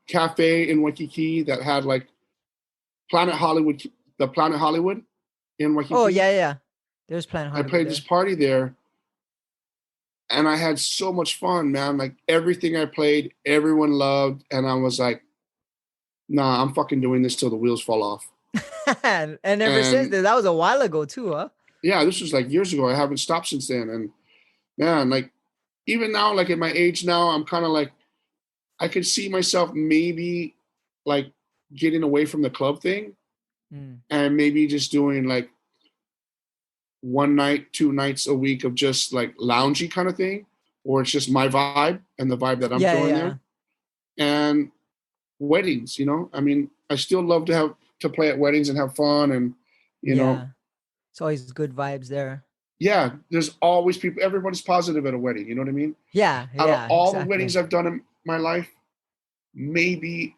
[SPEAKER 2] cafe in Waikiki that had like Planet Hollywood, the Planet Hollywood in Waikiki?
[SPEAKER 1] oh yeah. There's Planet
[SPEAKER 2] I
[SPEAKER 1] Hollywood
[SPEAKER 2] played
[SPEAKER 1] there.
[SPEAKER 2] this party there, and I had so much fun, man. Like everything I played, everyone loved, and I was like, nah, I'm fucking doing this till the wheels fall off.
[SPEAKER 1] And ever since then, that was a while ago too, huh?
[SPEAKER 2] Yeah, this was like years ago. I haven't stopped since then. And man, like even now, like at my age now, I'm kind of like, I could see myself maybe like getting away from the club thing and maybe just doing like one night, 2 nights a week of just like loungy kind of thing, or it's just my vibe and the vibe that I'm throwing there. And weddings, I mean, I still love to play at weddings and have fun, and you know,
[SPEAKER 1] it's always good vibes there.
[SPEAKER 2] yeah, there's always people. Everybody's positive at a wedding. You know what I mean?
[SPEAKER 1] Yeah,
[SPEAKER 2] Out of all
[SPEAKER 1] exactly.
[SPEAKER 2] the weddings I've done in my life, maybe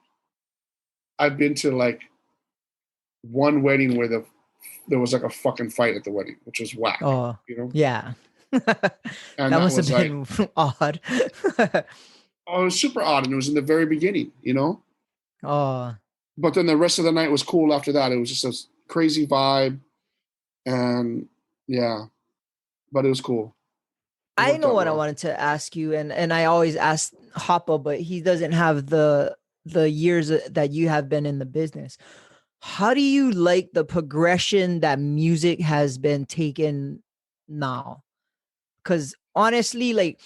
[SPEAKER 2] I've been to like one wedding where there was like a fucking fight at the wedding, which was whack.
[SPEAKER 1] Oh, yeah.
[SPEAKER 2] And
[SPEAKER 1] that must have been like, odd.
[SPEAKER 2] Oh, it was super odd, and it was in the very beginning,
[SPEAKER 1] Oh.
[SPEAKER 2] But then the rest of the night was cool after that. It was just a crazy vibe, and yeah, but it was cool.
[SPEAKER 1] I know what I wanted to ask you, and I always ask Hoppa, but he doesn't have the years that you have been in the business. How do you like the progression that music has been taken now? Because honestly, like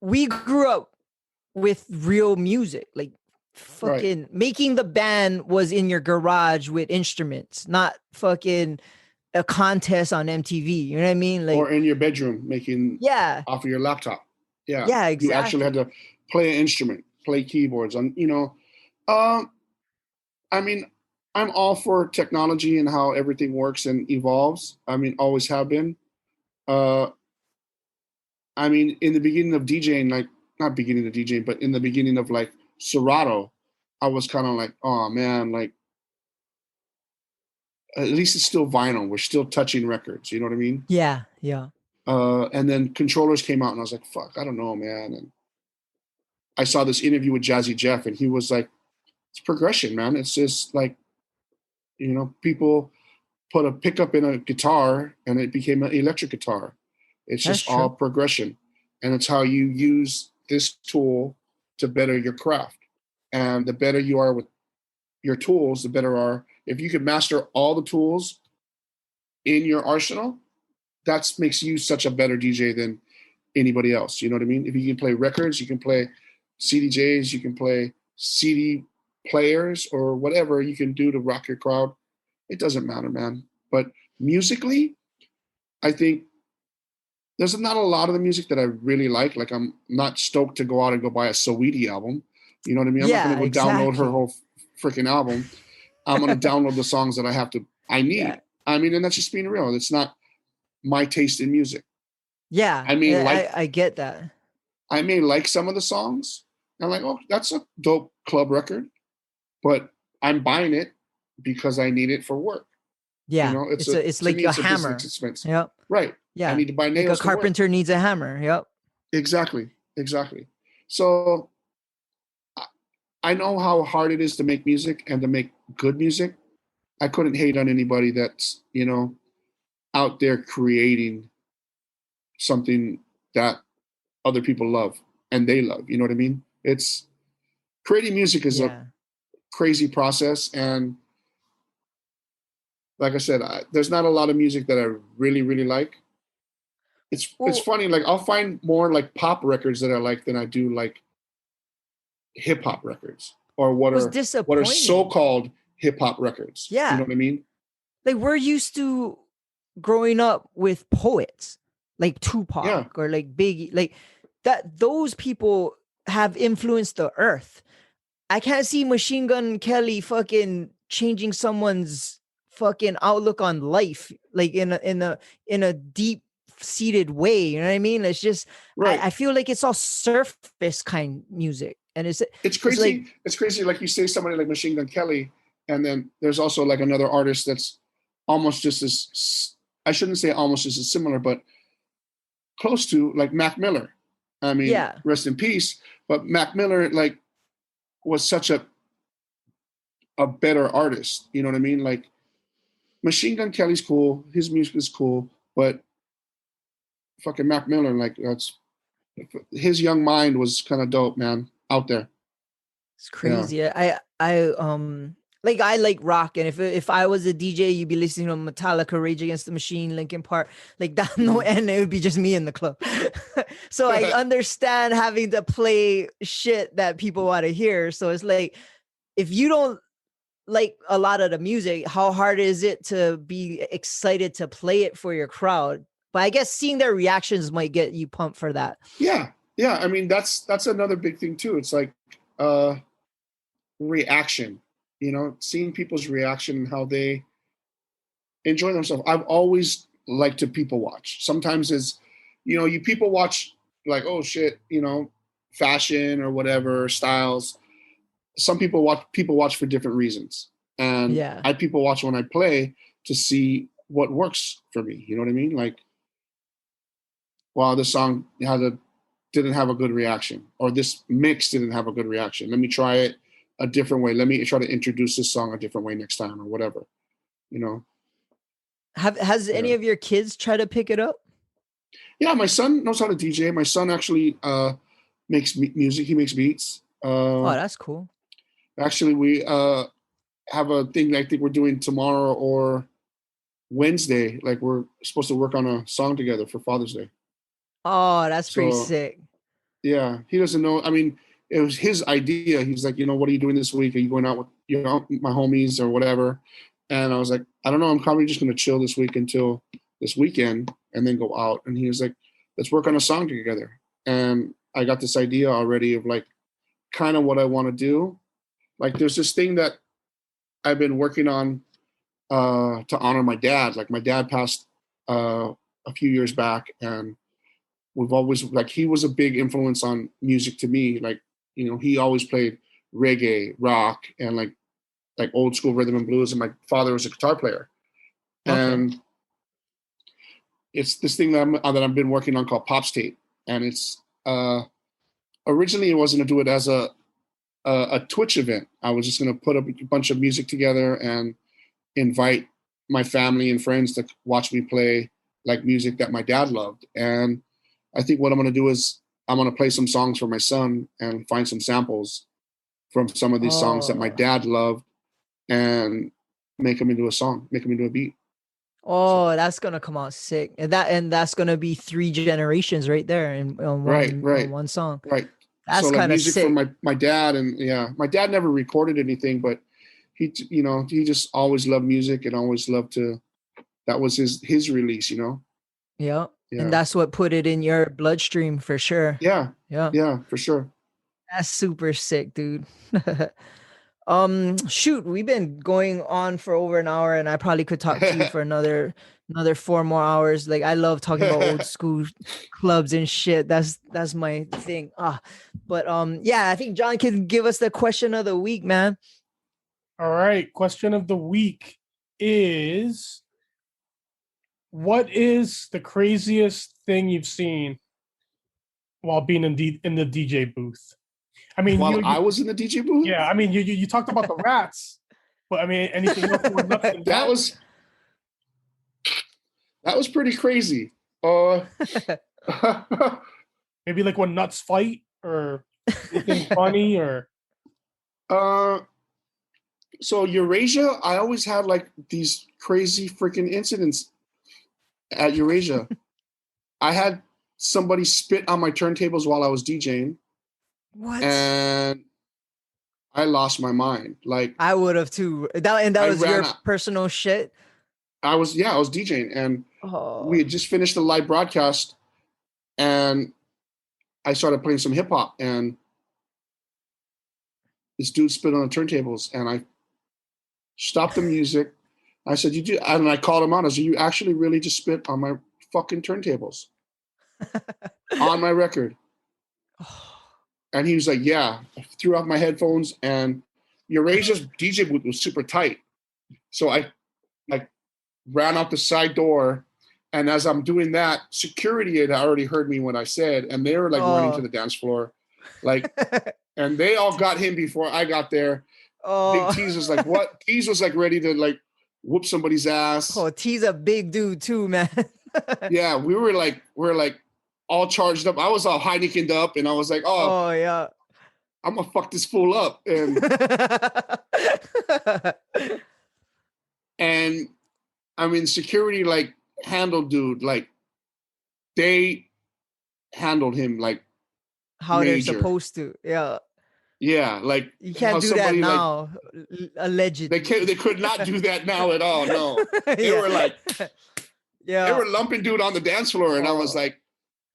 [SPEAKER 1] we grew up with real music, like fucking making the band was in your garage with instruments, not fucking a contest on MTV. You know what I mean? Like,
[SPEAKER 2] or in your bedroom making off of your laptop. Yeah.
[SPEAKER 1] Yeah, exactly.
[SPEAKER 2] You actually had to play an instrument, play keyboards on, I mean, I'm all for technology and how everything works and evolves. I mean, always have been. I mean, in the beginning of DJing, like not beginning of DJing, but in the beginning of like Serato, I was kind of like, oh man, like at least it's still vinyl. We're still touching records. You know what I mean?
[SPEAKER 1] Yeah.
[SPEAKER 2] And then controllers came out, and I was like, fuck, I don't know, man. And I saw this interview with Jazzy Jeff, and he was like, it's progression, man. It's just like, people put a pickup in a guitar and it became an electric guitar. It's just all progression. And it's how you use this tool to better your craft. And the better you are with your tools, the better are. If you could master all the tools in your arsenal, that makes you such a better DJ than anybody else. You know what I mean? If you can play records, you can play CDJs, you can play CD players or whatever you can do to rock your crowd. It doesn't matter, man. But musically, I think there's not a lot of the music that I really like. Like I'm not stoked to go out and go buy a Saweetie album. You know what I mean? I'm not going to go download her whole freaking album. I'm going to download the songs that I need. Yeah. I mean, and that's just being real. It's not my taste in music.
[SPEAKER 1] Yeah.
[SPEAKER 2] I mean,
[SPEAKER 1] I get that.
[SPEAKER 2] I may like some of the songs. I'm like, oh, that's a dope club record, but I'm buying it because I need it for work.
[SPEAKER 1] Yeah. It's like a hammer.
[SPEAKER 2] Expense.
[SPEAKER 1] Yep.
[SPEAKER 2] Right.
[SPEAKER 1] Yeah.
[SPEAKER 2] I need to buy nails.
[SPEAKER 1] Like a carpenter needs a hammer. Yep.
[SPEAKER 2] Exactly. So I know how hard it is to make music and to make good music. I couldn't hate on anybody that's, out there creating something that other people love and they love. You know what I mean? It's creating music is a crazy process. And like I said, there's not a lot of music that I really, really like. It's funny. Like I'll find more like pop records that I like than I do like hip hop records or what are so-called hip hop records.
[SPEAKER 1] Yeah.
[SPEAKER 2] You know what I mean?
[SPEAKER 1] Like we're used to growing up with poets like Tupac
[SPEAKER 2] Yeah.
[SPEAKER 1] or like Biggie, like that. Those people have influenced the earth. I can't see Machine Gun Kelly fucking changing someone's fucking outlook on life, like in a deep seated way. You know what I mean? It's just
[SPEAKER 2] Right.
[SPEAKER 1] I feel like it's all surface kind music, and
[SPEAKER 2] It's
[SPEAKER 1] it's
[SPEAKER 2] crazy.
[SPEAKER 1] like,
[SPEAKER 2] It's crazy. Like you say somebody like Machine Gun Kelly, and then there's also like another artist that's almost just as, I shouldn't say almost just as similar, but close to, like Mac Miller. I mean,
[SPEAKER 1] yeah,
[SPEAKER 2] rest in peace. But Mac Miller, like, was such a better artist. You know what I mean? Like Machine Gun Kelly's cool, his music is cool, but fucking Mac Miller, like that's his young mind was kind of dope, man. Out there.
[SPEAKER 1] it's
[SPEAKER 2] Yeah.
[SPEAKER 1] crazy. Like I like rock, and if I was a DJ, you'd be listening to Metallica, Rage Against the Machine, Linkin Park, like that. No, and it would be just me in the club. So I understand having to play shit that people want to hear. So it's like, if you don't like a lot of the music, how hard is it to be excited to play it for your crowd? But I guess seeing their reactions might get you pumped for that.
[SPEAKER 2] Yeah. Yeah. I mean, that's another big thing too. It's like reaction, you know, seeing people's reaction and how they enjoy themselves. I've always liked to people watch. Sometimes it's, you know, you people watch like, oh shit, you know, fashion or whatever, styles. Some people watch for different reasons. And
[SPEAKER 1] Yeah.
[SPEAKER 2] I people watch when I play to see what works for me. You know what I mean? Like, wow, this song didn't have a good reaction, or this mix didn't have a good reaction. Let me try it a different way. Let me try to introduce this song a different way next time, or whatever. You know.
[SPEAKER 1] Has any of your kids tried to pick it up?
[SPEAKER 2] Yeah, my son knows how to DJ. My son actually makes music. He makes beats.
[SPEAKER 1] Oh, that's cool.
[SPEAKER 2] Actually, we have a thing I think we're doing tomorrow or Wednesday. Like we're supposed to work on a song together for Father's Day.
[SPEAKER 1] Oh, that's pretty
[SPEAKER 2] So
[SPEAKER 1] sick.
[SPEAKER 2] yeah, he doesn't know. I mean, it was his idea. He's like, you know, what are you doing this week? Are you going out with, you know, my homies or whatever? And I was like, I don't know. I'm probably just going to chill this week until this weekend and then go out. And he was like, let's work on a song together. And I got this idea already of like kind of what I want to do. Like there's this thing that I've been working on to honor my dad. Like my dad passed a few years back, and we've always, like, he was a big influence on music to me. Like, you know, he always played reggae, rock, and like old school rhythm and blues. And my father was a guitar player.
[SPEAKER 1] Okay.
[SPEAKER 2] And it's this thing that I've been working on called Pops Tape. And it's originally it wasn't to do it as a Twitch event. I was just going to put a bunch of music together and invite my family and friends to watch me play like music that my dad loved. And I think what I'm going to do is I'm going to play some songs for my son and find some samples from some of these songs that my dad loved and make them into a song, make them into a beat.
[SPEAKER 1] Oh, that's gonna come out sick. And that's gonna be 3 generations right there in one song.
[SPEAKER 2] Right.
[SPEAKER 1] That's
[SPEAKER 2] So like
[SPEAKER 1] kind of
[SPEAKER 2] music
[SPEAKER 1] sick.
[SPEAKER 2] from my dad, and yeah, my dad never recorded anything, but he, you know, he just always loved music and always loved to, that was his release, you know?
[SPEAKER 1] Yeah.
[SPEAKER 2] Yeah.
[SPEAKER 1] And that's what put it in your bloodstream for sure.
[SPEAKER 2] Yeah.
[SPEAKER 1] Yeah.
[SPEAKER 2] Yeah, for sure.
[SPEAKER 1] That's super sick, dude. Shoot, we've been going on for over an hour, and I probably could talk to you for another 4 more hours. Like I love talking about old school clubs and shit. That's my thing. But yeah, I think John can give us the question of the week, man.
[SPEAKER 3] All right. Question of the week is, what is the craziest thing you've seen while being in the DJ booth? I mean,
[SPEAKER 2] While I was in the DJ booth?
[SPEAKER 3] yeah, I mean, you talked about the rats, but I mean, anything else more nuts than
[SPEAKER 2] that was pretty crazy.
[SPEAKER 3] Maybe like when nuts fight, or anything funny, or
[SPEAKER 2] so Eurasia, I always had like these crazy freaking incidents at Eurasia. I had somebody spit on my turntables while I was DJing.
[SPEAKER 1] What?
[SPEAKER 2] And I lost my mind. Like
[SPEAKER 1] I would have too. That
[SPEAKER 2] I
[SPEAKER 1] was
[SPEAKER 2] ran
[SPEAKER 1] your
[SPEAKER 2] out.
[SPEAKER 1] personal shit.
[SPEAKER 2] I was DJing, and we
[SPEAKER 1] Oh,
[SPEAKER 2] had just finished the live broadcast, and I started playing some hip hop, and this dude spit on the turntables, and I stopped the music. I said, "You do?" And I called him out. I said, "You actually really just spit on my fucking turntables on my record?" And he was like, "Yeah." I threw off my headphones, and Eurasia's DJ booth was super tight, so I like ran out the side door. And as I'm doing that, security had already heard me when I said, and they were like running to the dance floor, like, and they all got him before I got there. Big T's was like, what? T's was like ready to like whoop somebody's ass.
[SPEAKER 1] Oh, T's a big dude too, man.
[SPEAKER 2] Yeah, we're like all charged up. I was all Heinekened up, and I was like,
[SPEAKER 1] oh yeah,
[SPEAKER 2] I'm gonna fuck this fool up. And I mean, security like handled dude, like they handled him like
[SPEAKER 1] how
[SPEAKER 2] major.
[SPEAKER 1] they're supposed to. Yeah.
[SPEAKER 2] Yeah, like
[SPEAKER 1] You can't do that now.
[SPEAKER 2] Like,
[SPEAKER 1] allegedly,
[SPEAKER 2] they could not do that now at all. No, they
[SPEAKER 1] yeah.
[SPEAKER 2] were like,
[SPEAKER 1] yeah,
[SPEAKER 2] they were lumping dude on the dance floor, and I was like,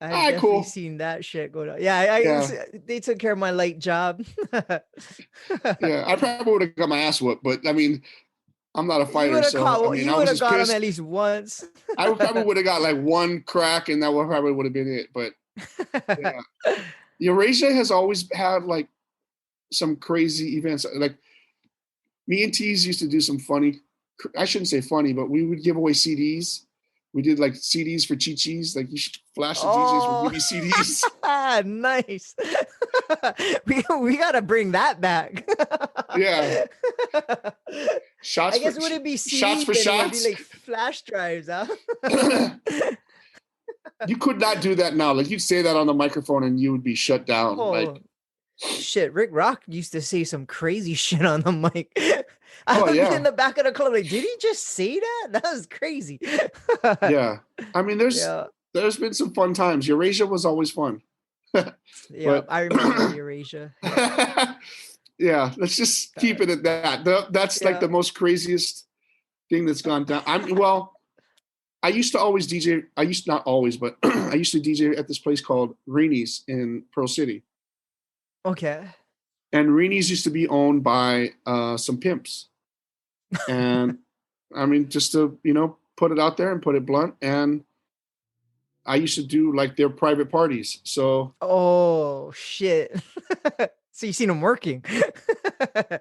[SPEAKER 1] I've
[SPEAKER 2] "All right,
[SPEAKER 1] definitely
[SPEAKER 2] cool."
[SPEAKER 1] seen that shit go down. Yeah, they took care of my light job.
[SPEAKER 2] Yeah, I probably would have got my ass whooped, but I mean, I'm not a fighter, so I mean,
[SPEAKER 1] you
[SPEAKER 2] I
[SPEAKER 1] would
[SPEAKER 2] was
[SPEAKER 1] have
[SPEAKER 2] just
[SPEAKER 1] got
[SPEAKER 2] pissed.
[SPEAKER 1] him at least once.
[SPEAKER 2] I probably would have got like one crack, and that probably would have been it. But yeah, Eurasia has always had like some crazy events. Like me and T's used to do some funny. I shouldn't say funny, but we would give away CDs. We did like CDs for Chi-Chis. Like you should flash the DJs would give you CDs.
[SPEAKER 1] Nice. we gotta bring that back.
[SPEAKER 2] Yeah.
[SPEAKER 1] I guess would it be CDs?
[SPEAKER 2] Shots for shots?
[SPEAKER 1] It'd be like flash drives, huh?
[SPEAKER 2] You could not do that now. Like you'd say that on the microphone and you would be shut down. Like
[SPEAKER 1] shit, Rick Rock used to say some crazy shit on the mic. I would be in the back of the club like, did he just say that? That was crazy.
[SPEAKER 2] Yeah. I mean, there's been some fun times. Eurasia was always fun.
[SPEAKER 1] Yeah, I remember Eurasia.
[SPEAKER 2] Yeah, let's just keep it at that. That's like the most craziest thing that's gone down. I used to always DJ. Not always, but I used to DJ at this place called Reenies in Pearl City.
[SPEAKER 1] Okay.
[SPEAKER 2] And Reenies used to be owned by some pimps. And I mean, just to, put it out there and put it blunt. And I used to do like their private parties. So.
[SPEAKER 1] Oh, shit. So you seen them working.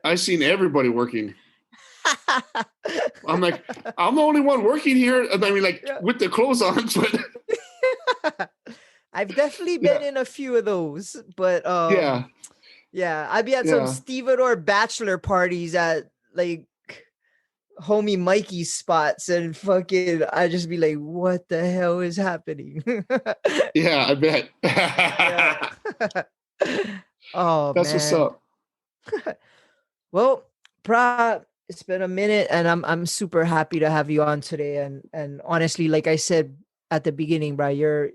[SPEAKER 2] I seen everybody working. I'm like, I'm the only one working here. I mean, like with the clothes on. But
[SPEAKER 1] I've definitely been in a few of those, but yeah, I'd be at some stevedore bachelor parties at like homie Mikey's spots, and fucking, I just be like, what the hell is happening?
[SPEAKER 2] Yeah, I bet.
[SPEAKER 1] Oh,
[SPEAKER 2] that's
[SPEAKER 1] man.
[SPEAKER 2] What's up.
[SPEAKER 1] Well, brah, it's been a minute, and I'm super happy to have you on today. And honestly, like I said at the beginning, brah, you're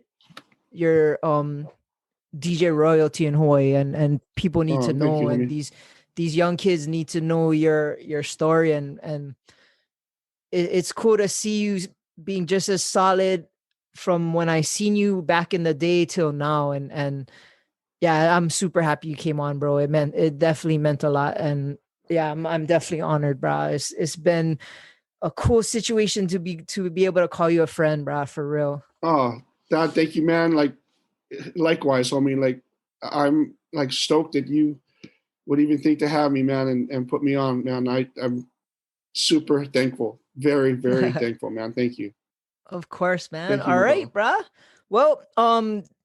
[SPEAKER 1] DJ royalty in Hawaii, and people need to know, and these young kids need to know your story, and it's cool to see you being just as solid from when I seen you back in the day till now, and yeah, I'm super happy you came on, bro. It definitely meant a lot, and yeah, I'm definitely honored, bro. It's been a cool situation to be able to call you a friend, bro, for real.
[SPEAKER 2] Oh, Dad, thank you, man. Like, likewise, homie. Like, I'm like stoked that you would even think to have me, man, and put me on, man. I'm super thankful. Very, very thankful, man. Thank you.
[SPEAKER 1] Of course, man. All right, bro. Well,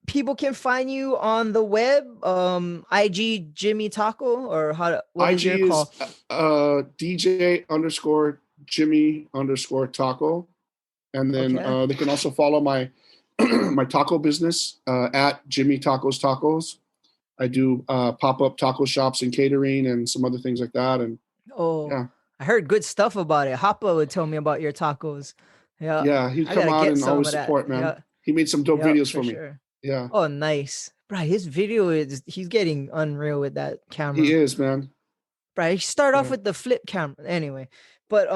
[SPEAKER 1] people can find you on the web, IG Jimmy Taco, or what
[SPEAKER 2] IG
[SPEAKER 1] is your call?
[SPEAKER 2] DJ _Jimmy _Taco. And then they can also follow my my taco business at Jimmy Tacos. I do pop-up taco shops and catering and some other things like that. And
[SPEAKER 1] I heard good stuff about it. Hoppa would tell me about your tacos.
[SPEAKER 2] Yeah, he'd come out and always support, man.
[SPEAKER 1] Yeah.
[SPEAKER 2] He made some dope videos for me.
[SPEAKER 1] Sure.
[SPEAKER 2] Yeah.
[SPEAKER 1] Oh, nice. Bro, his video he's getting unreal with that camera.
[SPEAKER 2] He is, man.
[SPEAKER 1] Right. You start off
[SPEAKER 2] Yeah.
[SPEAKER 1] with the flip camera. Anyway, but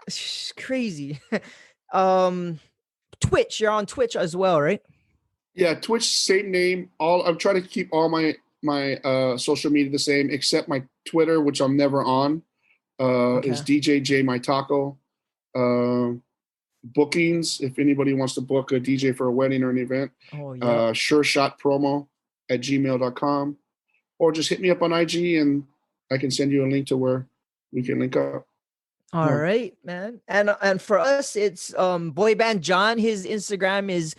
[SPEAKER 1] it's crazy. Twitch, you're on Twitch as well, right?
[SPEAKER 2] Yeah, Twitch, same name. I'm trying to keep all my social media the same, except my Twitter, which I'm never on. Is DJ Jimmy Taco. Bookings, if anybody wants to book a DJ for a wedding or an event, sure shot promo at gmail.com, or just hit me up on IG and I can send you a link to where we can link up.
[SPEAKER 1] All right, man. And for us, it's boy band John. His Instagram is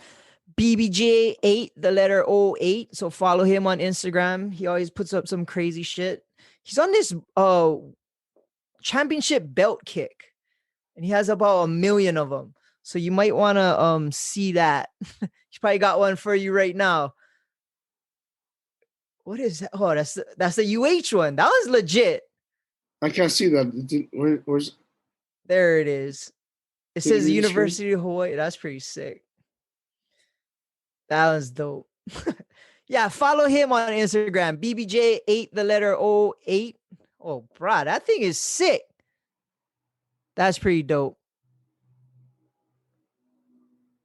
[SPEAKER 1] BBJ8, the letter 08. So follow him on Instagram. He always puts up some crazy shit. He's on this championship belt kick, and he has about 1 million of them. So you might want to see that. He's probably got one for you right now. What is that? Oh, that's the UH one. That was legit.
[SPEAKER 2] I can't see that. Where's
[SPEAKER 1] there it is. It says University of Hawaii. That's pretty sick. That was dope. Yeah, follow him on Instagram. BBJ8, the letter 08. Oh, bro, that thing is sick. That's pretty dope.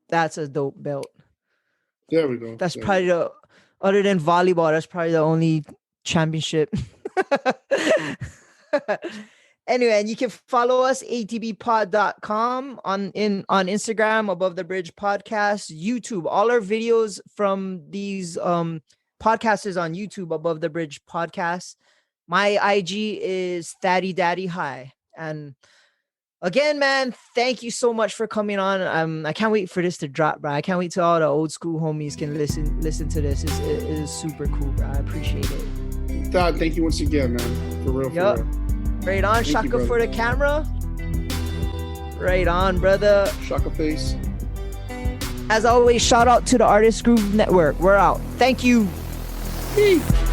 [SPEAKER 1] That's a dope belt.
[SPEAKER 2] There we go.
[SPEAKER 1] That's probably other than volleyball, that's probably the only championship. Anyway, and you can follow us, ATBpod.com on Instagram, Above the Bridge Podcast, YouTube. All our videos from these podcasters on YouTube, Above the Bridge Podcast. My IG is Thaddy Daddy High. And again, man, thank you so much for coming on. I can't wait for this to drop, bro. I can't wait till all the old school homies can listen to this. It is super cool, bro. I appreciate it.
[SPEAKER 2] Thad, thank you once again, man. For real, for real.
[SPEAKER 1] Right on, Shaka for the camera. Right on, brother.
[SPEAKER 2] Shaka face.
[SPEAKER 1] As always, shout out to the Artist Groove Network. We're out. Thank you.
[SPEAKER 2] Peace.